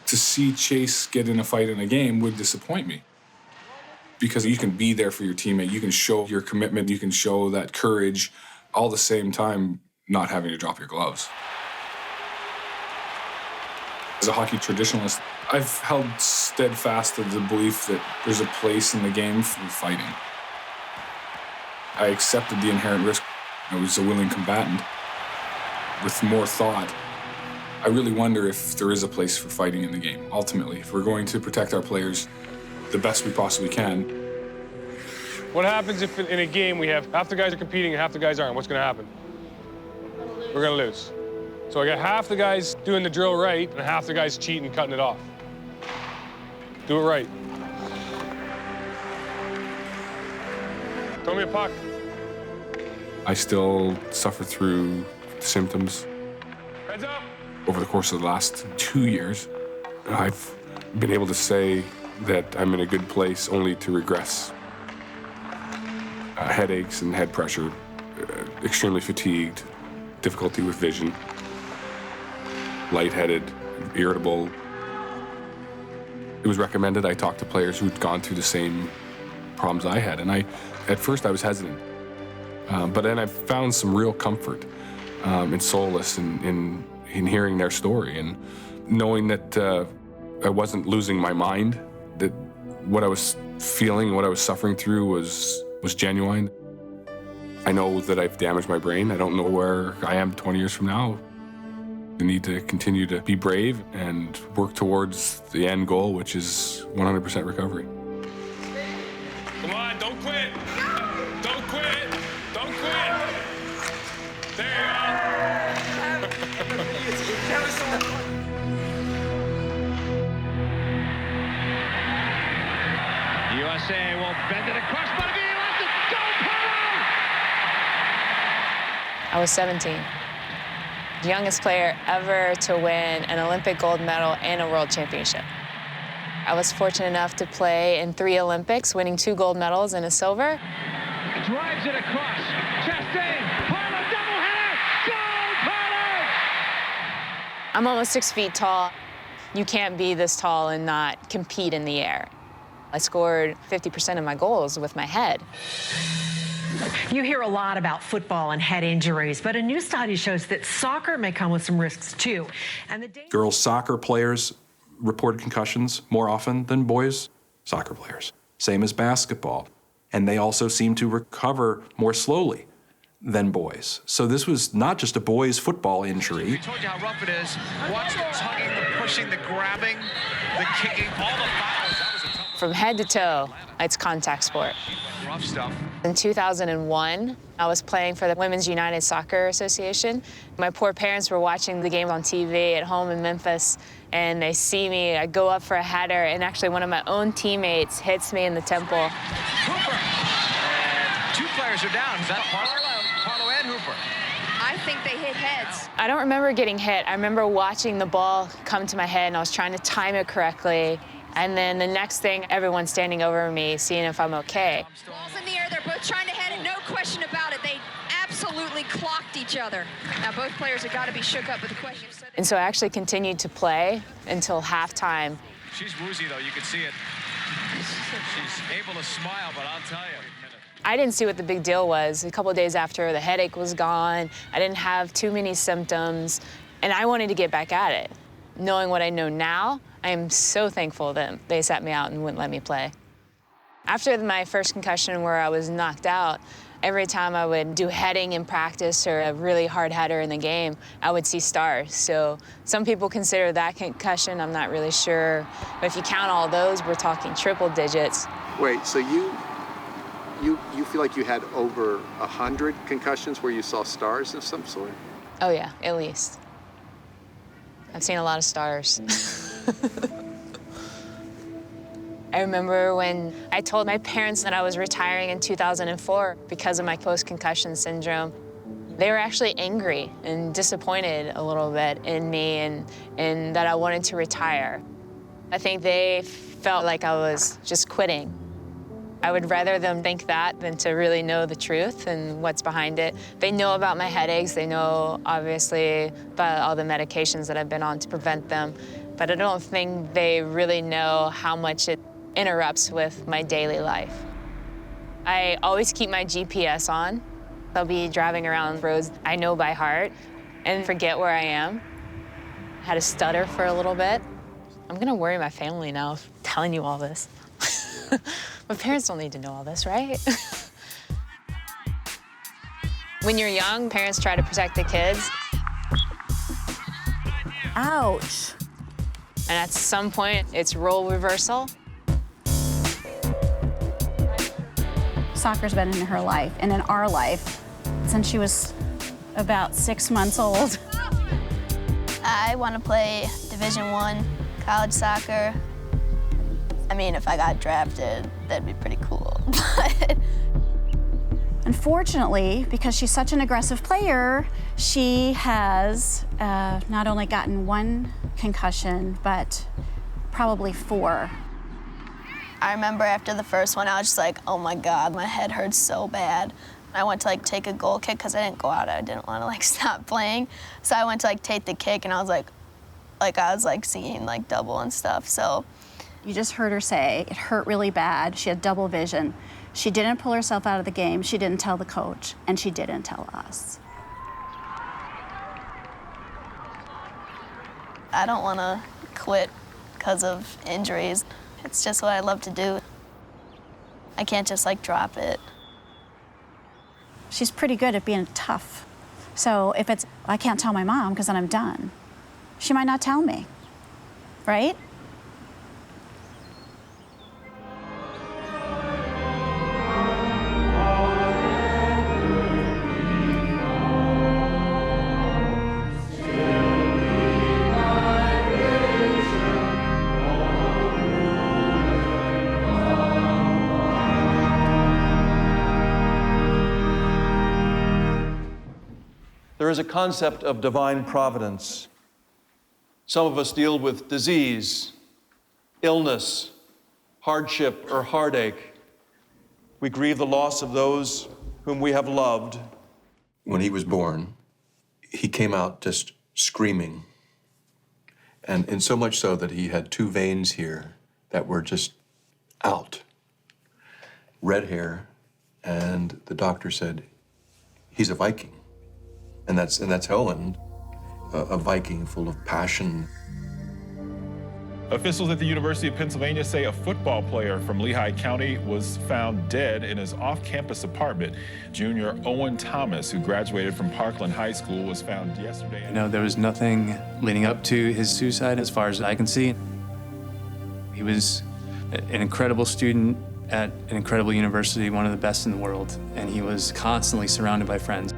To see Chase get in a fight in a game would disappoint me. Because you can be there for your teammate, you can show your commitment, you can show that courage, all the same time not having to drop your gloves. As a hockey traditionalist, I've held steadfast to the belief that there's a place in the game for fighting. I accepted the inherent risk. I was a willing combatant. With more thought, I really wonder if there is a place for fighting in the game, ultimately. If we're going to protect our players the best we possibly can. What happens if in a game we have half the guys are competing and half the guys aren't? What's going to happen? We're going to lose. So I got half the guys doing the drill right and half the guys cheating, cutting it off. Do it right. Throw me a puck. I still suffer through symptoms. Heads up. Over the course of the last 2 years, I've been able to say that I'm in a good place only to regress. Headaches and head pressure, extremely fatigued, difficulty with vision, lightheaded, irritable. It was recommended I talk to players who'd gone through the same problems I had, and at first I was hesitant. But then I found some real comfort and solace in hearing their story and knowing that I wasn't losing my mind, that what I was feeling, what I was suffering through was genuine. I know that I've damaged my brain. I don't know where I am 20 years from now. I need to continue to be brave and work towards the end goal, which is 100% recovery. Come on, don't quit. Don't quit. Don't quit. There you go. USA will bend it across. Go, I was 17. Youngest player ever to win an Olympic gold medal and a world championship. I was fortunate enough to play in 3 Olympics, winning 2 gold medals and a silver. Drives it across. Chastain. Parlo doubleheader. Go, Parlo! I'm almost 6 feet tall. You can't be this tall and not compete in the air. I scored 50% of my goals with my head. You hear a lot about football and head injuries, but a new study shows that soccer may come with some risks too. And Girls soccer players reported concussions more often than boys soccer players. Same as basketball. And they also seem to recover more slowly than boys. So this was not just a boys' football injury. We told you how rough it is. Watch the tugging, the pushing, the grabbing, the kicking, all the fouls. That was a tough. From head to toe, it's contact sport. Rough stuff. In 2001, I was playing for the Women's United Soccer Association. My poor parents were watching the game on TV at home in Memphis, and they see me. I go up for a header, and actually one of my own teammates hits me in the temple. Hooper. And 2 players are down. Is that Parlo and Hooper? I think they hit heads. I don't remember getting hit. I remember watching the ball come to my head, and I was trying to time it correctly. And then the next thing, everyone's standing over me, seeing if I'm okay. Ball's in the air. They're both trying to head it. No question about it. They absolutely clocked each other. Now, both players have got to be shook up with the question. And so I actually continued to play until halftime. She's woozy, though. You can see it. She's able to smile, but I'll tell you. I didn't see what the big deal was. A couple of days after, the headache was gone. I didn't have too many symptoms, and I wanted to get back at it. Knowing what I know now, I am so thankful that they sat me out and wouldn't let me play. After my first concussion where I was knocked out, every time I would do heading in practice or a really hard header in the game, I would see stars. So some people consider that concussion, I'm not really sure. But if you count all those, we're talking triple digits. Wait, so you feel like you had over 100 concussions where you saw stars of some sort? Oh yeah, at least. I've seen a lot of stars. I remember when I told my parents that I was retiring in 2004 because of my post-concussion syndrome. They were actually angry and disappointed a little bit in me and that I wanted to retire. I think they felt like I was just quitting. I would rather them think that than to really know the truth and what's behind it. They know about my headaches. They know, obviously, about all the medications that I've been on to prevent them. But I don't think they really know how much it interrupts with my daily life. I always keep my GPS on. I'll be driving around roads I know by heart and forget where I am. I had a stutter for a little bit. I'm gonna worry my family now telling you all this. My parents don't need to know all this, right? When you're young, parents try to protect the kids. Ouch. And at some point, it's role reversal. Soccer's been in her life and in our life since she was about 6 months old. I want to play Division I college soccer. I mean, if I got drafted, that'd be pretty cool. But unfortunately, because she's such an aggressive player, she has not only gotten 1 concussion, but probably 4. I remember after the first one, I was just like, oh my God, my head hurts so bad. I went to take a goal kick because I didn't go out. I didn't want to stop playing. So I went to take the kick and I was like seeing double and stuff. So you just heard her say it hurt really bad. She had double vision. She didn't pull herself out of the game. She didn't tell the coach, and she didn't tell us. I don't want to quit because of injuries. It's just what I love to do. I can't just drop it. She's pretty good at being tough. So if it's, I can't tell my mom because then I'm done, she might not tell me, right? There is a concept of divine providence. Some of us deal with disease, illness, hardship, or heartache. We grieve the loss of those whom we have loved. When he was born, he came out just screaming. And so much so that he had 2 veins here that were just out. Red hair, and the doctor said, he's a Viking. And that's Owen, a Viking full of passion. Officials at the University of Pennsylvania say a football player from Lehigh County was found dead in his off-campus apartment. Junior Owen Thomas, who graduated from Parkland High School, was found yesterday. There was nothing leading up to his suicide as far as I can see. He was an incredible student at an incredible university, one of the best in the world, and he was constantly surrounded by friends.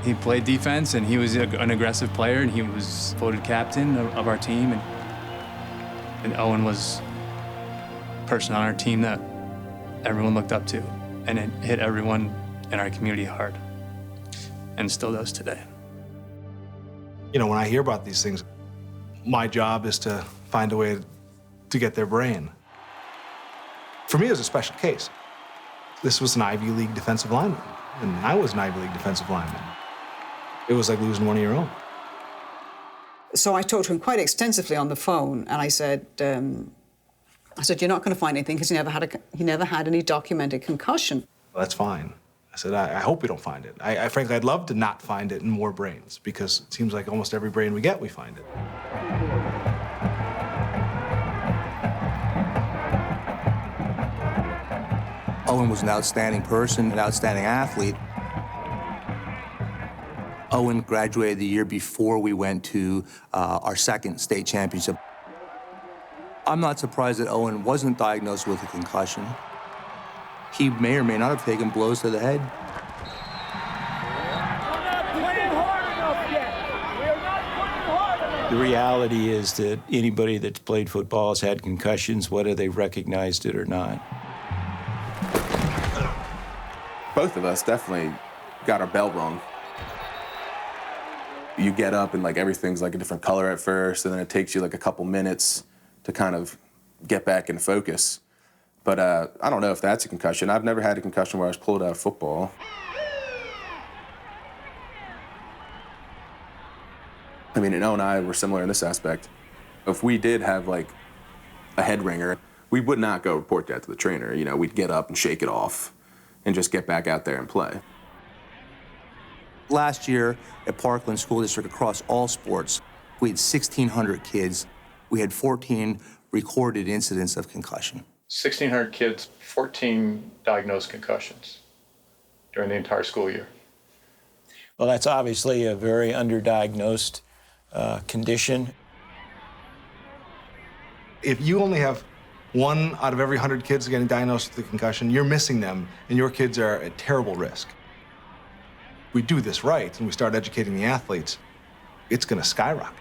He played defense, and he was an aggressive player, and he was voted captain of our team. And Owen was a person on our team that everyone looked up to, and it hit everyone in our community hard, and still does today. When I hear about these things, my job is to find a way to get their brain. For me, it was a special case. This was an Ivy League defensive lineman, and I was an Ivy League defensive lineman. It was like losing one of your own. So I talked to him quite extensively on the phone, and I said, you're not going to find anything because he never had any documented concussion. Well, that's fine. I said, I hope we don't find it. Frankly, I'd love to not find it in more brains, because it seems like almost every brain we get, we find it. Owen was an outstanding person, an outstanding athlete. Owen graduated the year before we went to our second state championship. I'm not surprised that Owen wasn't diagnosed with a concussion. He may or may not have taken blows to the head. The reality is that anybody that's played football has had concussions, whether they've recognized it or not. Both of us definitely got our bell rung. You get up and like everything's like a different color at first, and then it takes you like a couple minutes to kind of get back in focus. But I don't know if that's a concussion. I've never had a concussion where I was pulled out of football. I mean, and Owen and I were similar in this aspect. If we did have like a head ringer, we would not go report that to the trainer. You know, we'd get up and shake it off and just get back out there and play. Last year at Parkland School District across all sports, we had 1,600 kids. We had 14 recorded incidents of concussion. 1,600 kids, 14 diagnosed concussions during the entire school year. Well, that's obviously a very underdiagnosed condition. If you only have 1 out of every 100 kids getting diagnosed with a concussion, you're missing them, and your kids are at terrible risk. We do this right, and we start educating the athletes, it's going to skyrocket.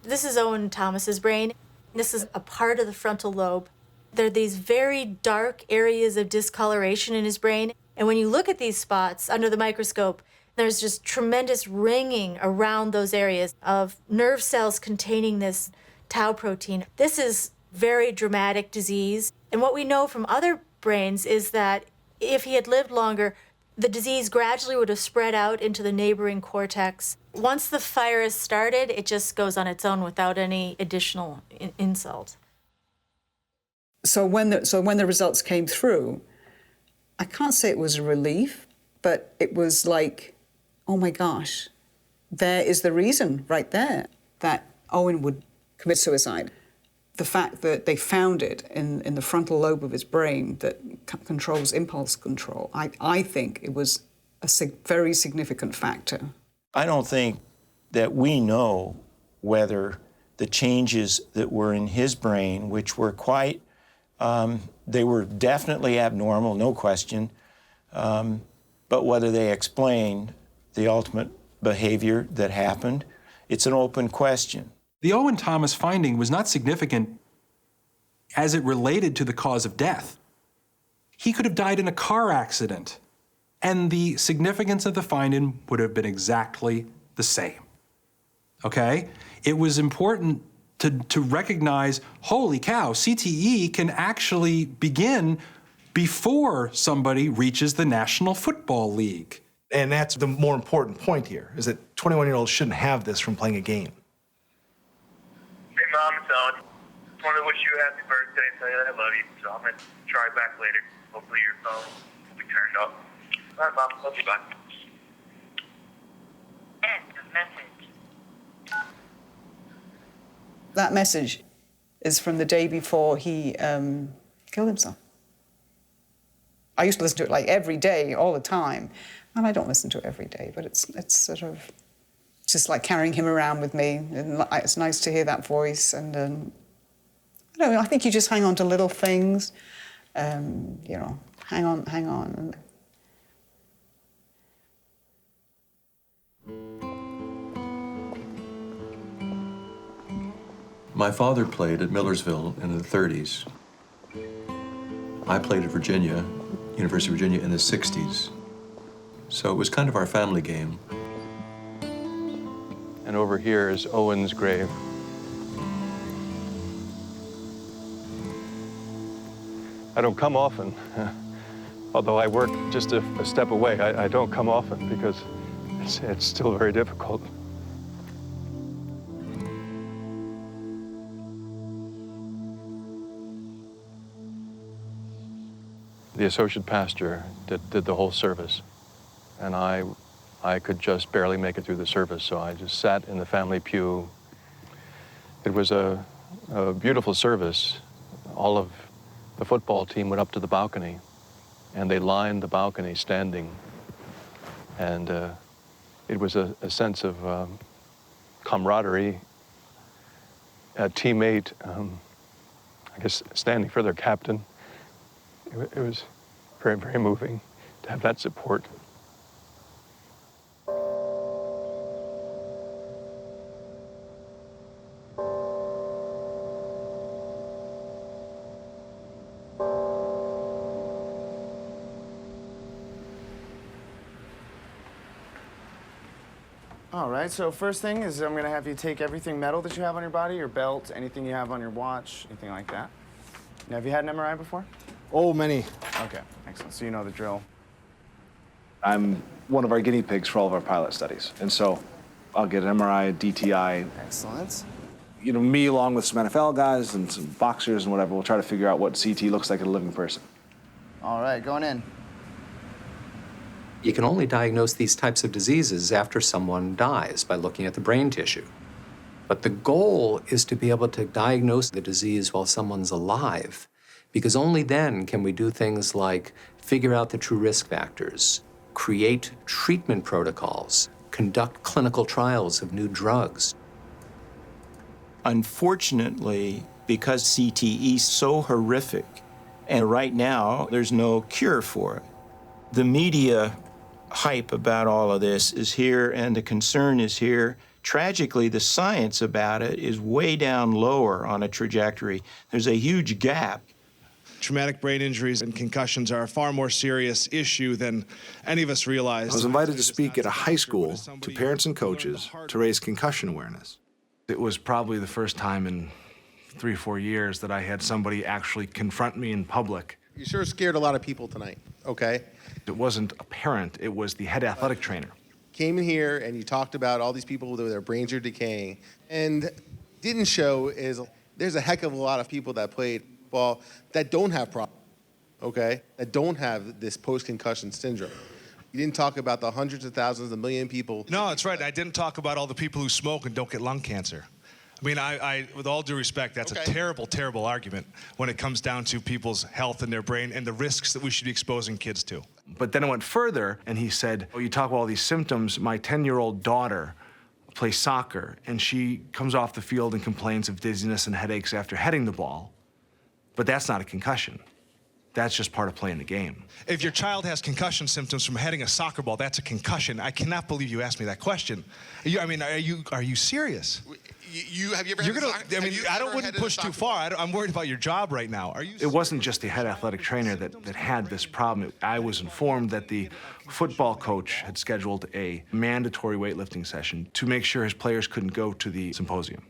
This is Owen Thomas's brain. This is a part of the frontal lobe. There are these very dark areas of discoloration in his brain. And when you look at these spots under the microscope, there's just tremendous ringing around those areas of nerve cells containing this tau protein. This is very dramatic disease. And what we know from other brains is that if he had lived longer, the disease gradually would have spread out into the neighboring cortex. Once the fire is started, it just goes on its own without any additional insult. So when the results came through, I can't say it was a relief, but it was like, oh my gosh, there is the reason right there that Owen would commit suicide. The fact that they found it in the frontal lobe of his brain that controls impulse control, I think it was a very significant factor. I don't think that we know whether the changes that were in his brain, which were quite, they were definitely abnormal, no question, but whether they explain the ultimate behavior that happened, it's an open question. The Owen Thomas finding was not significant as it related to the cause of death. He could have died in a car accident, and the significance of the finding would have been exactly the same. Okay? It was important to recognize, holy cow, CTE can actually begin before somebody reaches the National Football League. And that's the more important point here, is that 21-year-olds shouldn't have this from playing a game. Hey, Mom, it's Owen. Just wanted to wish you a happy birthday and tell you that I love you. So I'm going to try back later. Hopefully your phone will be turned up. All right, Mom. Love you. Bye. End of message. That message is from the day before he killed himself. I used to listen to it like every day, all the time. And I don't listen to it every day, but it's sort of just like carrying him around with me. And it's nice to hear that voice. And I don't know, I think you just hang on to little things. You know, hang on. My father played at Millersville in the 30s. I played at Virginia, University of Virginia, in the 60s. So it was kind of our family game. And over here is Owen's grave. I don't come often, although I work just a step away. I don't come often because it's still very difficult. The associate pastor did the whole service, and I could just barely make it through the service, so I just sat in the family pew. It was a beautiful service. All of the football team went up to the balcony, and they lined the balcony standing, and it was a sense of camaraderie, a teammate, I guess, standing for their captain. It was very, very moving to have that support. All right, so first thing is I'm gonna have you take everything metal that you have on your body, your belt, anything you have on your watch, anything like that. Now, have you had an MRI before? Oh, many. Okay, excellent. So you know the drill. I'm one of our guinea pigs for all of our pilot studies. And so I'll get an MRI, a DTI. Excellent. You know, me along with some NFL guys and some boxers and whatever, we'll try to figure out what CT looks like in a living person. All right, going in. You can only diagnose these types of diseases after someone dies by looking at the brain tissue. But the goal is to be able to diagnose the disease while someone's alive, because only then can we do things like figure out the true risk factors, create treatment protocols, conduct clinical trials of new drugs. Unfortunately, because CTE is so horrific, and right now there's no cure for it, the media hype about all of this is here and the concern is here. Tragically, the science about it is way down lower on a trajectory. There's a huge gap. Traumatic brain injuries and concussions are a far more serious issue than any of us realize. I was invited to speak at a high school to parents and coaches to raise concussion awareness. It was probably the first time in 3 or 4 years that I had somebody actually confront me in public. You sure scared a lot of people tonight, okay? It wasn't a parent, it was the head athletic trainer. Came in here and you talked about all these people their brains are decaying, and didn't show is there's a heck of a lot of people that played football that don't have problems, okay? That don't have this post-concussion syndrome. You didn't talk about the hundreds of thousands, a million people. No, that's right. I didn't talk about all the people who smoke and don't get lung cancer. I mean, I with all due respect, that's a terrible, terrible argument when it comes down to people's health and their brain and the risks that we should be exposing kids to. But then it went further, and he said, oh, you talk about all these symptoms. My 10-year-old daughter plays soccer, and she comes off the field and complains of dizziness and headaches after heading the ball. But that's not a concussion. That's just part of playing the game. If your child has concussion symptoms from heading a soccer ball, that's a concussion. I cannot believe you asked me that question. Are you serious? Have you ever had a soccer? I mean, I wouldn't push too far. I'm worried about your job right now. It wasn't just the head athletic trainer that had this problem. I was informed that the football coach had scheduled a mandatory weightlifting session to make sure his players couldn't go to the symposium.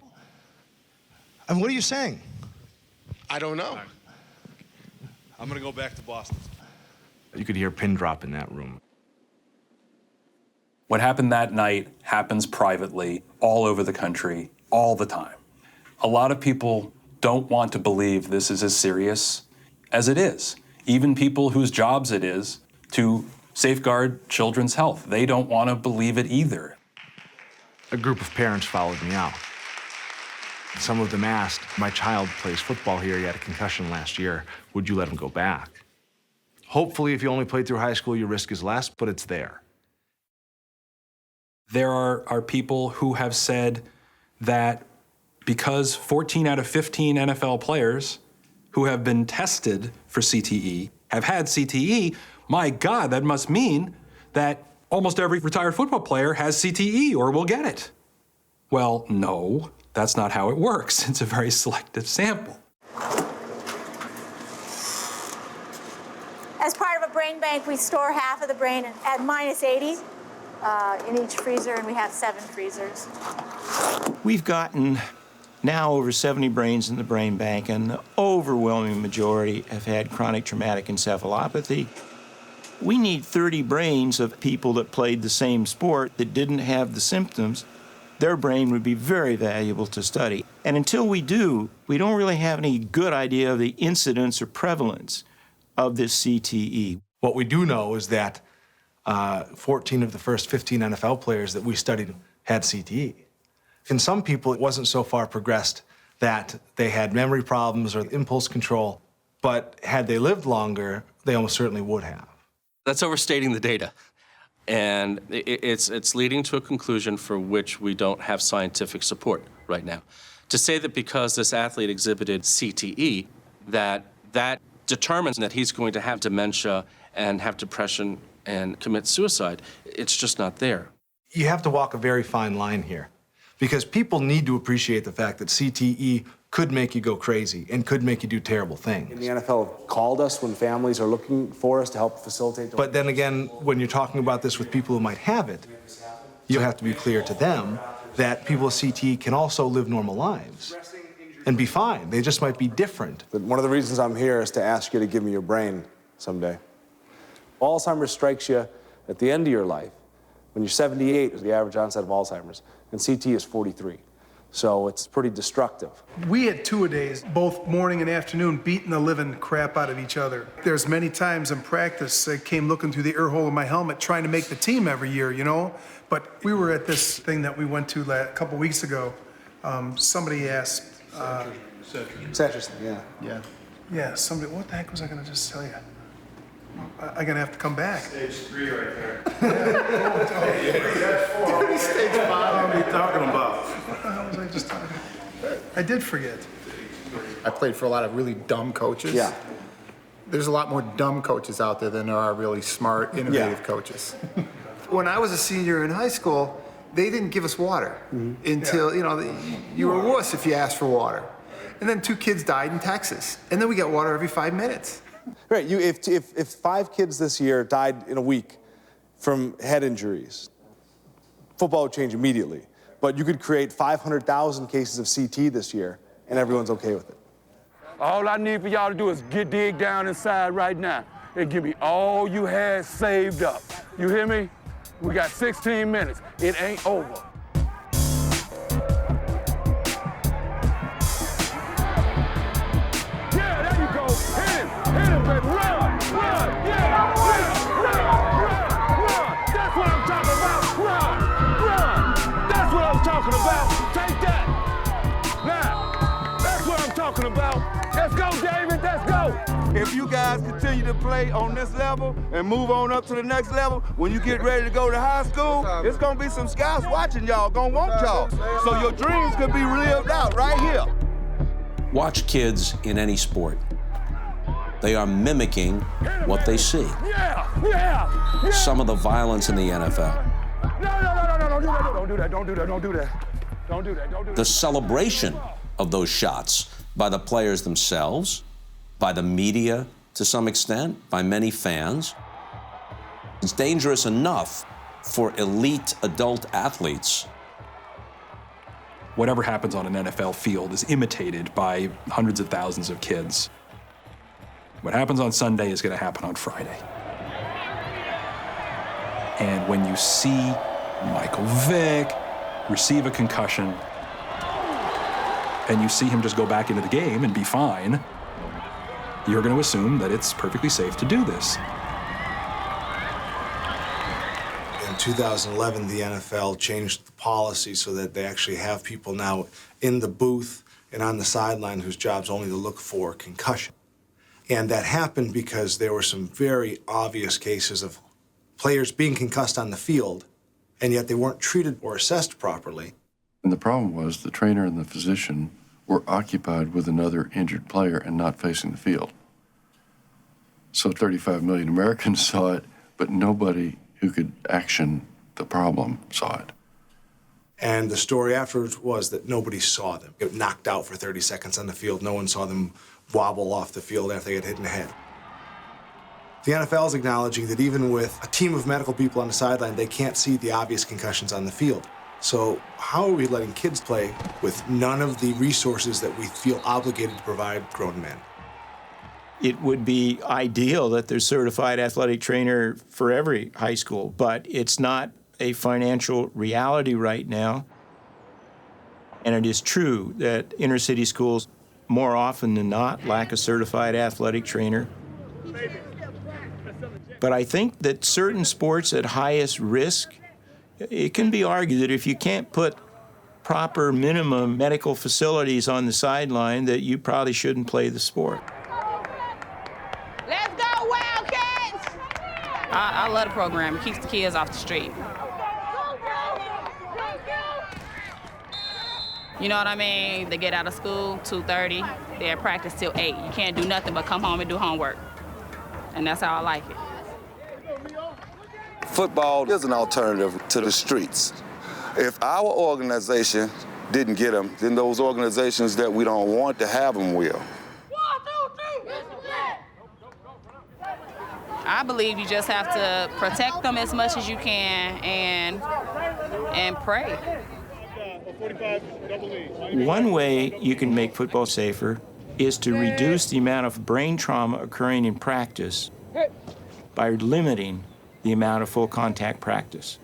And what are you saying? I don't know. I'm gonna go back to Boston. You could hear a pin drop in that room. What happened that night happens privately all over the country, all the time. A lot of people don't want to believe this is as serious as it is. Even people whose jobs it is to safeguard children's health. They don't want to believe it either. A group of parents followed me out. Some of them asked, my child plays football here, he had a concussion last year, would you let him go back? Hopefully, if you only played through high school, your risk is less, but it's there. There are people who have said that because 14 out of 15 NFL players who have been tested for CTE have had CTE, my God, that must mean that almost every retired football player has CTE or will get it. Well, no, that's not how it works. It's a very selective sample. As part of a brain bank, we store half of the brain at -80 in each freezer, and we have 7 freezers. We've gotten now over 70 brains in the brain bank, and the overwhelming majority have had chronic traumatic encephalopathy. We need 30 brains of people that played the same sport that didn't have the symptoms. Their brain would be very valuable to study. And until we do, we don't really have any good idea of the incidence or prevalence of this CTE. What we do know is that 14 of the first 15 NFL players that we studied had CTE. In some people, it wasn't so far progressed that they had memory problems or impulse control, but had they lived longer, they almost certainly would have. That's overstating the data. And it's leading to a conclusion for which we don't have scientific support right now. To say that because this athlete exhibited CTE, that determines that he's going to have dementia and have depression and commit suicide, it's just not there. You have to walk a very fine line here, because people need to appreciate the fact that CTE could make you go crazy and could make you do terrible things. And the NFL have called us when families are looking for us to help facilitate. But then again, when you're talking about this with people who might have it, You have to be clear to them that people with CTE can also live normal lives and be fine. They just might be different. But one of the reasons I'm here is to ask you to give me your brain someday. Alzheimer's strikes you at the end of your life. When you're 78 is the average onset of Alzheimer's, and CT is 43. So it's pretty destructive. We had two-a-days, both morning and afternoon, beating the living crap out of each other. There's many times in practice I came looking through the air hole of my helmet trying to make the team every year, you know? But we were at this thing that we went to a couple weeks ago. Somebody asked... Satchers, yeah. Yeah. Yeah, somebody... What the heck was I going to just tell you? I'm going to have to come back. Stage 3 right there. That's 4. Stage 5. What are you talking about? What the hell was I just talking about? I did forget. I played for a lot of really dumb coaches. Yeah. There's a lot more dumb coaches out there than there are really smart, innovative coaches. When I was a senior in high school, they didn't give us water until, you know, you were a wuss if you asked for water. And then 2 kids died in Texas. And then we got water every 5 minutes. Right, if 5 kids this year died in a week from head injuries, football would change immediately. But you could create 500,000 cases of CT this year, and everyone's okay with it. All I need for y'all to do is dig down inside right now and give me all you had saved up. You hear me? We got 16 minutes. It ain't over. Let's go, David, let's go. If you guys continue to play on this level and move on up to the next level, when you get ready to go to high school, it's gonna be some scouts watching y'all, gonna want y'all. So your dreams could be lived out right here. Watch kids in any sport. They are mimicking what they see. Yeah. Some of the violence in the NFL. No, don't do that. The celebration of those shots by the players themselves, by the media to some extent, by many fans. It's dangerous enough for elite adult athletes. Whatever happens on an NFL field is imitated by hundreds of thousands of kids. What happens on Sunday is going to happen on Friday. And when you see Michael Vick receive a concussion, and you see him just go back into the game and be fine, you're going to assume that it's perfectly safe to do this. In 2011, the NFL changed the policy so that they actually have people now in the booth and on the sideline whose job's only to look for concussion. And that happened because there were some very obvious cases of players being concussed on the field, and yet they weren't treated or assessed properly. And the problem was the trainer and the physician were occupied with another injured player and not facing the field. So 35 million Americans saw it, but nobody who could action the problem saw it. And the story afterwards was that nobody saw them get knocked out for 30 seconds on the field. No one saw them wobble off the field after they got hit in the head. The NFL is acknowledging that even with a team of medical people on the sideline, they can't see the obvious concussions on the field. So how are we letting kids play with none of the resources that we feel obligated to provide grown men? It would be ideal that there's a certified athletic trainer for every high school, but it's not a financial reality right now. And it is true that inner city schools, more often than not, lack a certified athletic trainer. But I think that certain sports at highest risk, it can be argued that if you can't put proper minimum medical facilities on the sideline, that you probably shouldn't play the sport. Let's go, Wildcats! I love the program. It keeps the kids off the street. You know what I mean? They get out of school 2:30. They're at practice till 8. You can't do nothing but come home and do homework. And that's how I like it. Football is an alternative to the streets. If our organization didn't get them, then those organizations that we don't want to have them will. I believe you just have to protect them as much as you can and pray. One way you can make football safer is to reduce the amount of brain trauma occurring in practice by limiting the amount of full contact practice.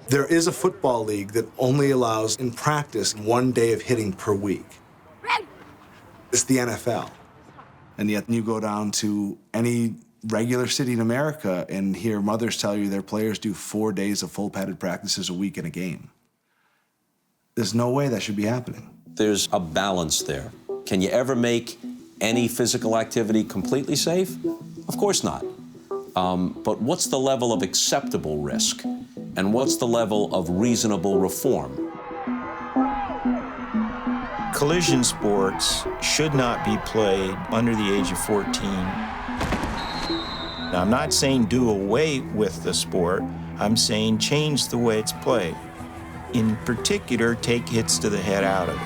There is a football league that only allows, in practice, 1 day of hitting per week. It's the NFL. And yet you go down to any regular city in America and hear mothers tell you their players do 4 days of full padded practices a week in a game. There's no way that should be happening. There's a balance there. Can you ever make any physical activity completely safe? Of course not. But what's the level of acceptable risk? And what's the level of reasonable reform? Collision sports should not be played under the age of 14. Now, I'm not saying do away with the sport. I'm saying change the way it's played. In particular, take hits to the head out of it.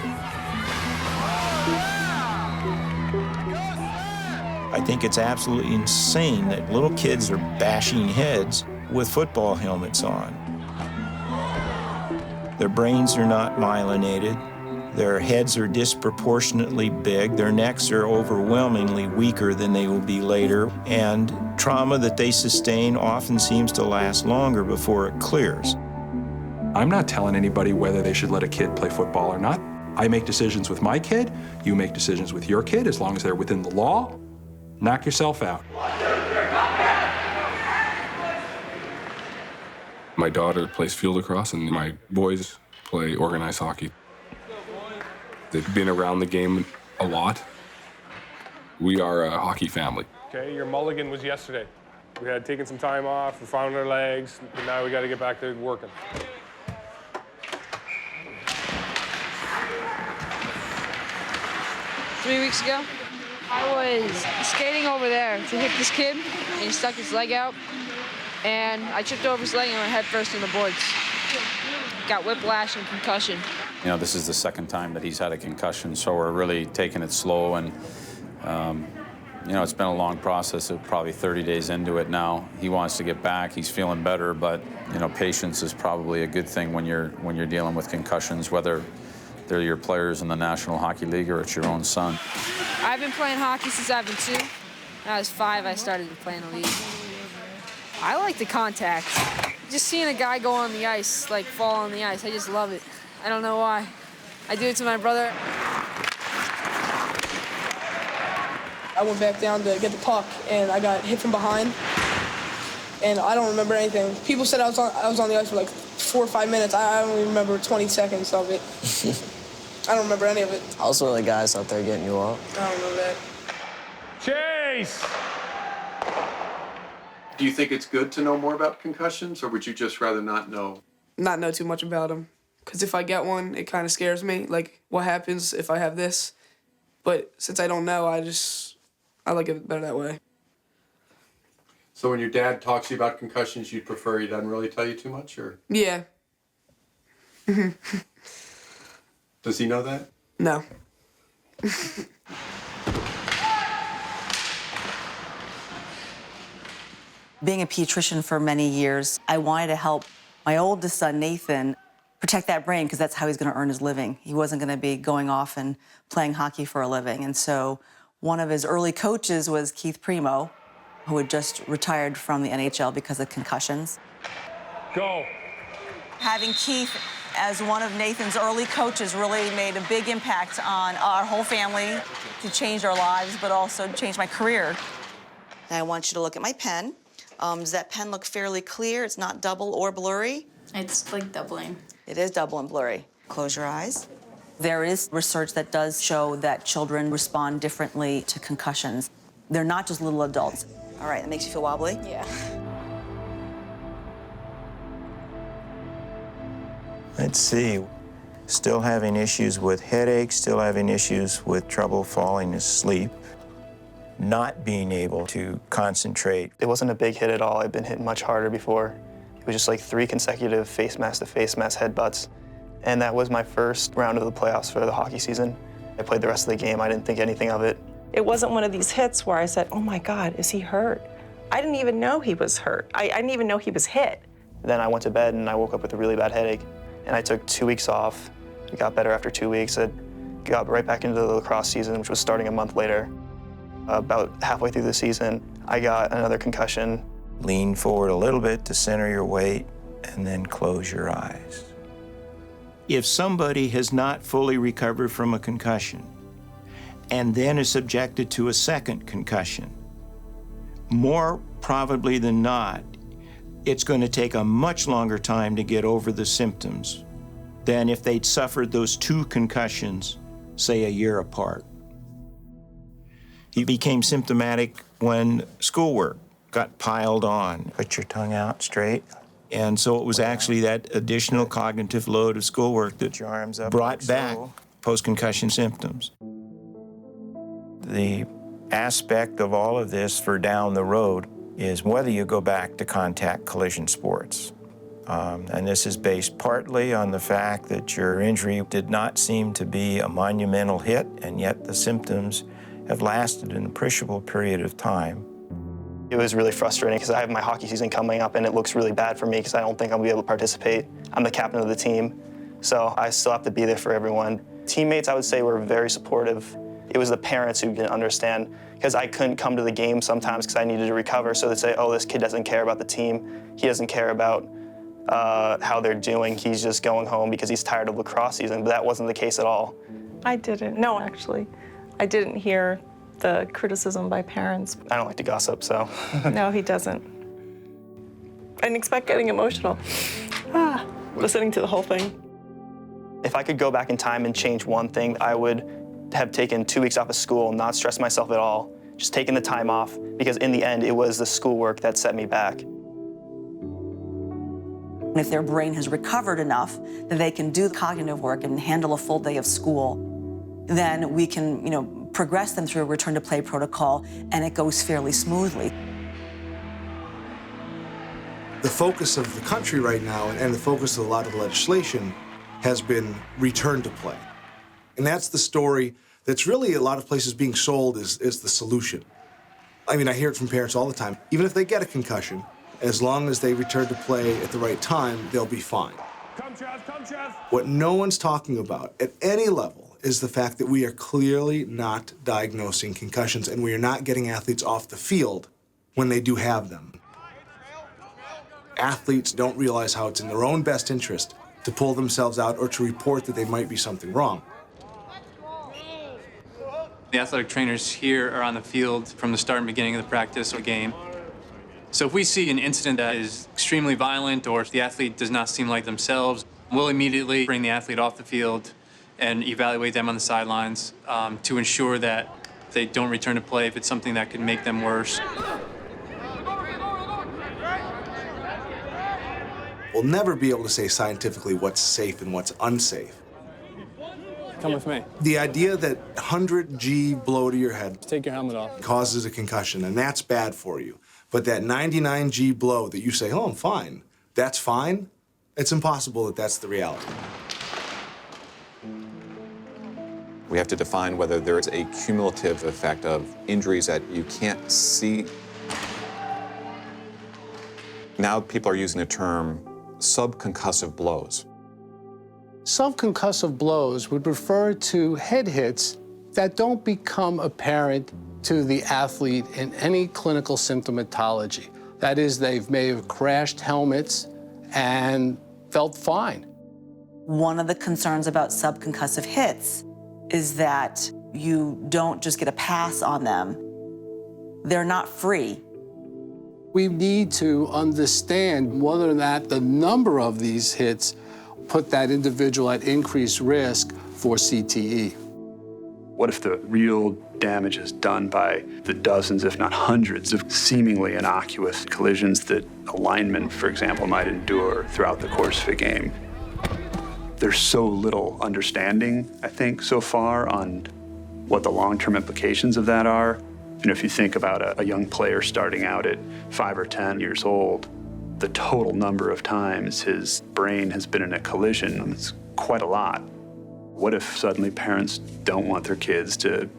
I think it's absolutely insane that little kids are bashing heads with football helmets on. Their brains are not myelinated. Their heads are disproportionately big. Their necks are overwhelmingly weaker than they will be later. And trauma that they sustain often seems to last longer before it clears. I'm not telling anybody whether they should let a kid play football or not. I make decisions with my kid. You make decisions with your kid, as long as they're within the law. Knock yourself out. My daughter plays field lacrosse, and my boys play organized hockey. They've been around the game a lot. We are a hockey family. Okay, your mulligan was yesterday. We had taken some time off, we found our legs, and now we got to get back to working. Three weeks ago, I was skating over there to hit this kid, and he stuck his leg out, and I tripped over his leg and went head first in the boards. Got whiplash and concussion. You know, this is the second time that he's had a concussion, so we're really taking it slow, and you know, it's been a long process. Of probably 30 days into it now. He wants to get back. He's feeling better, but you know, patience is probably a good thing when you're dealing with concussions, whether they're your players in the National Hockey League or it's your own son. I've been playing hockey since I've been 2. When I was 5, I started to play in the league. I like the contact. Just seeing a guy go on the ice, like fall on the ice, I just love it. I don't know why. I do it to my brother. I went back down to get the puck, and I got hit from behind, and I don't remember anything. People said I was on the ice for like 4 or 5 minutes. I don't even remember 20 seconds of it. I don't remember any of it. I was one of the guys out there getting you up. I don't remember that. Chase! Do you think it's good to know more about concussions, or would you just rather not know? Not know too much about them, because if I get one, it kind of scares me. Like, what happens if I have this? But since I don't know, I like it better that way. So when your dad talks to you about concussions, you'd prefer he doesn't really tell you too much, or? Yeah. Does he know that? No. Being a pediatrician for many years, I wanted to help my oldest son, Nathan, protect that brain, because that's how he's going to earn his living. He wasn't going to be going off and playing hockey for a living. And so one of his early coaches was Keith Primo, who had just retired from the NHL because of concussions. Go. Having Keith as one of Nathan's early coaches really made a big impact on our whole family. He changed our lives, but also changed my career. Now I want you to look at my pen. Does that pen look fairly clear? It's not double or blurry? It's like doubling. It is double and blurry. Close your eyes. There is research that does show that children respond differently to concussions. They're not just little adults. All right, that makes you feel wobbly? Yeah. Let's see. Still having issues with headaches, still having issues with trouble falling asleep, not being able to concentrate. It wasn't a big hit at all. I'd been hit much harder before. It was just like 3 consecutive face mask to face mask headbutts. And that was my first round of the playoffs for the hockey season. I played the rest of the game. I didn't think anything of it. It wasn't one of these hits where I said, oh my God, is he hurt? I didn't even know he was hurt. I didn't even know he was hit. Then I went to bed and I woke up with a really bad headache. And I took 2 weeks off. It got better after 2 weeks. I got right back into the lacrosse season, which was starting a month later. About halfway through the season, I got another concussion. Lean forward a little bit to center your weight, and then close your eyes. If somebody has not fully recovered from a concussion and then is subjected to a second concussion, more probably than not, it's going to take a much longer time to get over the symptoms than if they'd suffered those 2 concussions, say, a year apart. He became symptomatic when schoolwork got piled on. Put your tongue out straight. And so it was actually that additional cognitive load of schoolwork that brought back post-concussion symptoms. The aspect of all of this for down the road is whether you go back to contact collision sports. And this is based partly on the fact that your injury did not seem to be a monumental hit, and yet the symptoms have lasted an appreciable period of time. It was really frustrating because I have my hockey season coming up and it looks really bad for me because I don't think I'll be able to participate. I'm the captain of the team, so I still have to be there for everyone. Teammates, I would say, were very supportive. It was the parents who didn't understand because I couldn't come to the game sometimes because I needed to recover, so they'd say, oh, this kid doesn't care about the team. He doesn't care about how they're doing. He's just going home because he's tired of lacrosse season, but that wasn't the case at all. I didn't. No, actually. I didn't hear the criticism by parents. I don't like to gossip, so. No, he doesn't. I didn't expect getting emotional. Listening to the whole thing. If I could go back in time and change one thing, I would have taken 2 weeks off of school, not stressed myself at all, just taking the time off, because in the end, it was the schoolwork that set me back. If their brain has recovered enough that they can do the cognitive work and handle a full day of school, then we can, progress them through a return to play protocol, and it goes fairly smoothly. The focus of the country right now, and the focus of a lot of the legislation, has been return to play. And that's the story that's really a lot of places being sold as the solution. I mean, I hear it from parents all the time. Even if they get a concussion, as long as they return to play at the right time, they'll be fine. Come, Jeff, come, Jeff. What no one's talking about at any level is the fact that we are clearly not diagnosing concussions, and we are not getting athletes off the field when they do have them. Athletes don't realize how it's in their own best interest to pull themselves out or to report that there might be something wrong. The athletic trainers here are on the field from the start and beginning of the practice or game. So if we see an incident that is extremely violent, or if the athlete does not seem like themselves, we'll immediately bring the athlete off the field and evaluate them on the sidelines to ensure that they don't return to play if it's something that could make them worse. We'll never be able to say scientifically what's safe and what's unsafe. Come with me. The idea that 100 G blow to your head Take your helmet off. causes a concussion, and that's bad for you. But that 99 G blow that you say, oh, I'm fine, that's fine, it's impossible that that's the reality. We have to define whether there is a cumulative effect of injuries that you can't see. Now people are using the term subconcussive blows. Subconcussive blows would refer to head hits that don't become apparent to the athlete in any clinical symptomatology. That is, they may have crashed helmets and felt fine. One of the concerns about subconcussive hits is that you don't just get a pass on them. They're not free. We need to understand whether or not the number of these hits put that individual at increased risk for CTE. What if the real damage is done by the dozens, if not hundreds, of seemingly innocuous collisions that a lineman, for example, might endure throughout the course of a game? There's so little understanding, I think, so far on what the long-term implications of that are. And if you think about a young player starting out at 5 or 10 years old, the total number of times his brain has been in a collision is quite a lot. What if suddenly parents don't want their kids to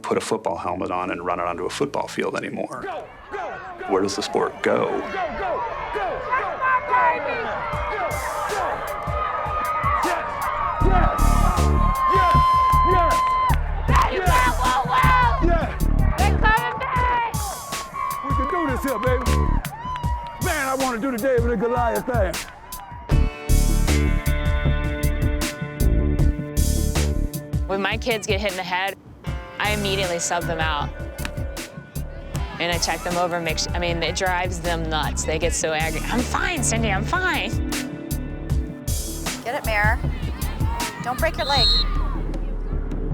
put a football helmet on and run it onto a football field anymore? Where does the sport go? We can do this here, baby. Man, I want to do the David and Goliath thing. When my kids get hit in the head, I immediately sub them out. And I check them over, it drives them nuts. They get so angry. I'm fine, Cindy, I'm fine. Get it, Mare. Don't break your leg.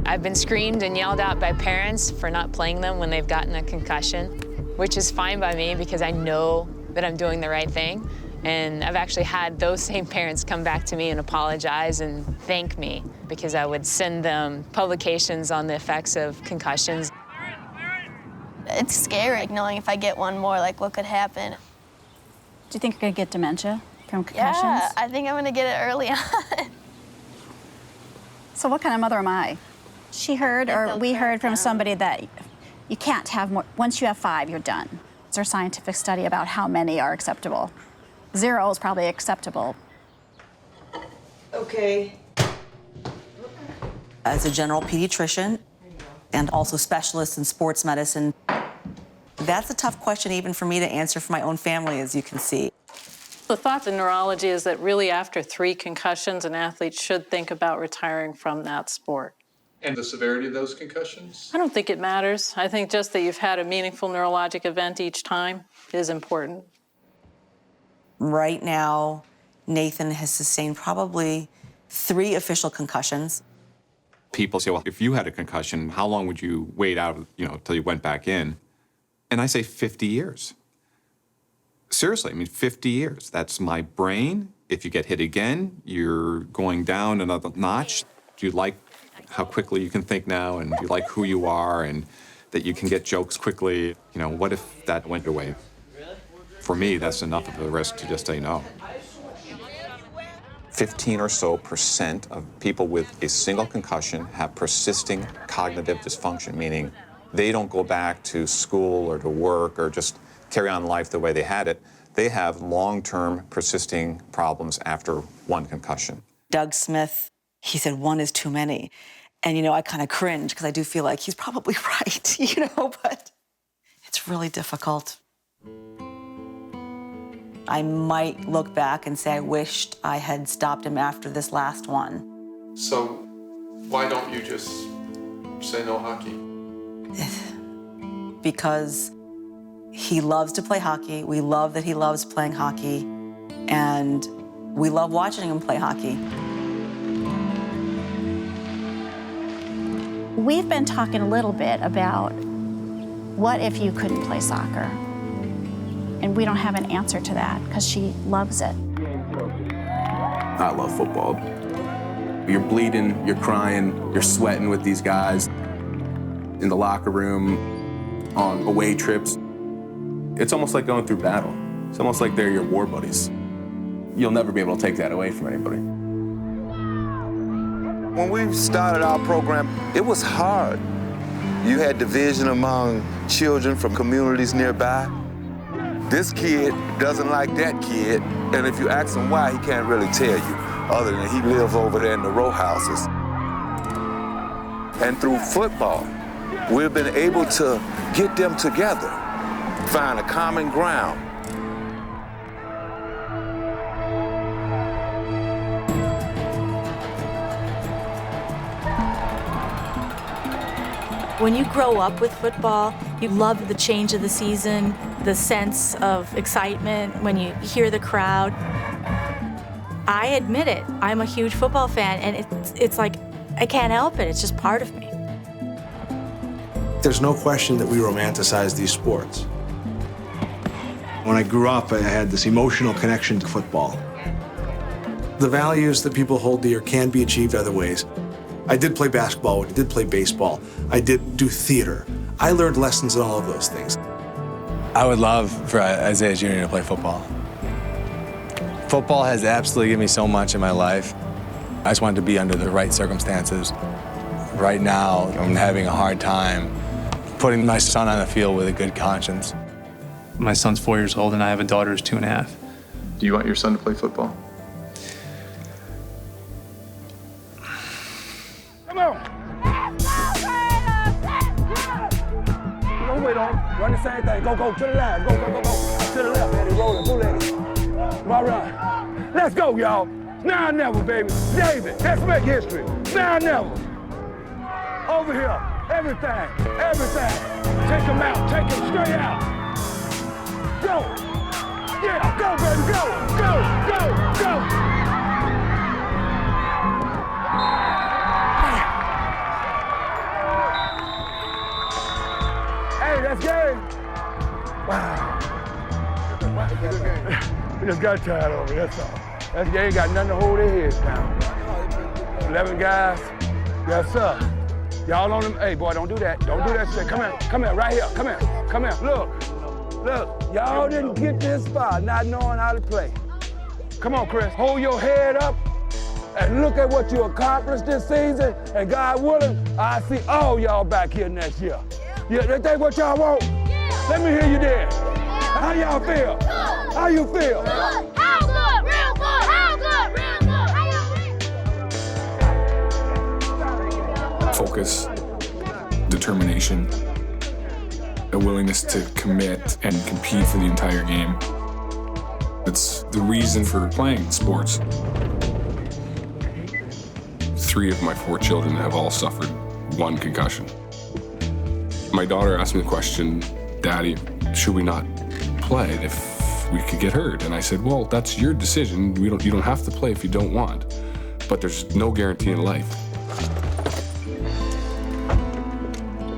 I've been screamed and yelled at by parents for not playing them when they've gotten a concussion, which is fine by me because I know that I'm doing the right thing. And I've actually had those same parents come back to me and apologize and thank me because I would send them publications on the effects of concussions. It's scary knowing if I get one more, like what could happen. Do you think you're gonna get dementia from concussions? Yeah, I think I'm gonna get it early on. So what kind of mother am I? She heard, or we heard from somebody that you can't have more, once you have 5, you're done. Is there a scientific study about how many are acceptable? 0 is probably acceptable. Okay. As a general pediatrician and also specialist in sports medicine, that's a tough question even for me to answer for my own family, as you can see. The thought in neurology is that really after 3 concussions, an athlete should think about retiring from that sport. And the severity of those concussions? I don't think it matters. I think just that you've had a meaningful neurologic event each time is important. Right now, Nathan has sustained probably 3 official concussions. People say, well, if you had a concussion, how long would you wait out, till you went back in? And I say 50 years. Seriously, 50 years. That's my brain. If you get hit again, you're going down another notch. Do you like how quickly you can think now, and do you like who you are, and that you can get jokes quickly? What if that went away? For me, that's enough of a risk to just say no. 15% or so of people with a single concussion have persisting cognitive dysfunction, meaning they don't go back to school or to work or just carry on life the way they had it. They have long-term persisting problems after 1 concussion. Doug Smith, he said 1 is too many. And, I kind of cringe because I do feel like he's probably right, but it's really difficult. I might look back and say I wished I had stopped him after this last one. So why don't you just say no hockey? Because he loves to play hockey. We love that he loves playing hockey. And we love watching him play hockey. We've been talking a little bit about what if you couldn't play soccer? And we don't have an answer to that because she loves it. I love football. You're bleeding, you're crying, you're sweating with these guys in the locker room, on away trips. It's almost like going through battle. It's almost like they're your war buddies. You'll never be able to take that away from anybody. When we started our program, it was hard. You had division among children from communities nearby. This kid doesn't like that kid, and if you ask him why, he can't really tell you, other than he lives over there in the row houses. And through football, we've been able to get them together, find a common ground. When you grow up with football, you love the change of the season, the sense of excitement when you hear the crowd. I admit it, I'm a huge football fan, and it's like, I can't help it, it's just part of me. There's no question that we romanticize these sports. When I grew up, I had this emotional connection to football. The values that people hold dear can be achieved other ways. I did play basketball, I did play baseball, I did do theater. I learned lessons in all of those things. I would love for Isaiah Jr. to play football. Football has absolutely given me so much in my life. I just wanted to be under the right circumstances. Right now, I'm having a hard time putting my son on the field with a good conscience. My son's 4 years old and I have a daughter who's 2.5. Do you want your son to play football? Come on. Don't wait on. Run the same thing. Go to the left. Go. To the left, Eddie. Rolling, two-legged. All right. Let's go, y'all. Now or never, baby. David, let's make history. Now or never. Over here. Everything. Take him out. Take him straight out. Go. Yeah, go, baby. Go. Hey, that's game. Wow. We just got tired of it, that's all. That's game, ain't got nothing to hold their heads down. 11 guys. Yes, sir. Y'all on them. Hey, boy, don't do that. Don't do that shit. Come here, right here. Come here. Look. Y'all didn't get this far not knowing how to play. Come on, Chris. Hold your head up and look at what you accomplished this season. And God willing, I see all y'all back here next year. Yeah, that's what y'all want? Let me hear you there. How y'all feel? How you feel? How good? Real good. How good? Focus, determination, a willingness to commit and compete for the entire game. It's the reason for playing sports. 3 of my 4 children have all suffered 1 concussion. My daughter asked me the question, Daddy, should we not play if we could get hurt? And I said, well, that's your decision. You don't have to play if you don't want. But there's no guarantee in life.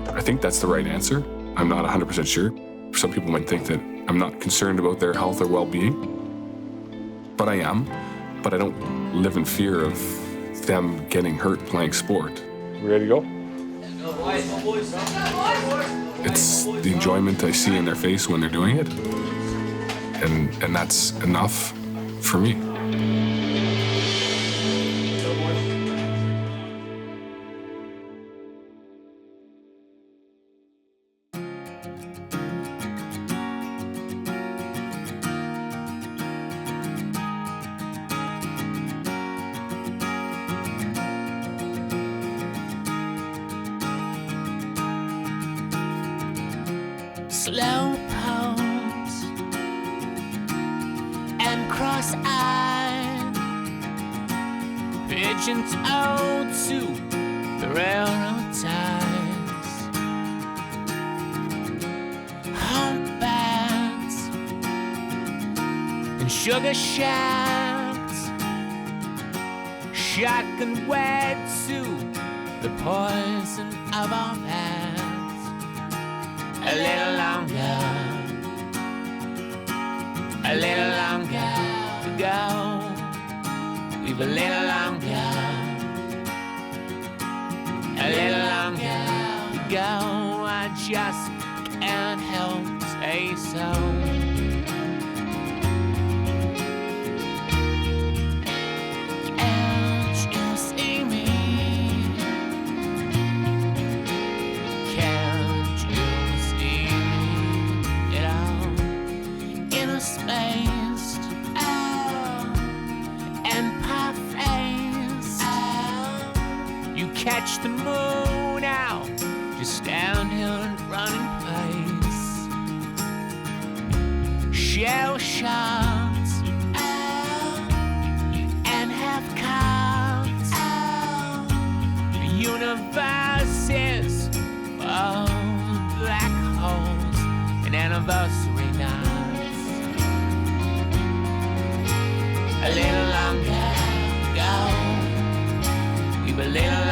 I think that's the right answer. I'm not 100% sure. Some people might think that I'm not concerned about their health or well-being. But I am. But I don't live in fear of them getting hurt playing sport. Ready to go? It's the enjoyment I see in their face when they're doing it. And that's enough for me. Slow pose and cross-eyed, pigeon-toed to the railroad ties, humpbacks and sugar shacks, shotgun wed to the poison of our past. A little longer to go. We've a little longer to go. I just can't help say so. Can't you see me? Spaced and pie-faced. You catch the moon out, just stand here and run in place. Shell shots and half-cocked. The universe is full of black holes and anniversary nights. A little longer to go. We've a little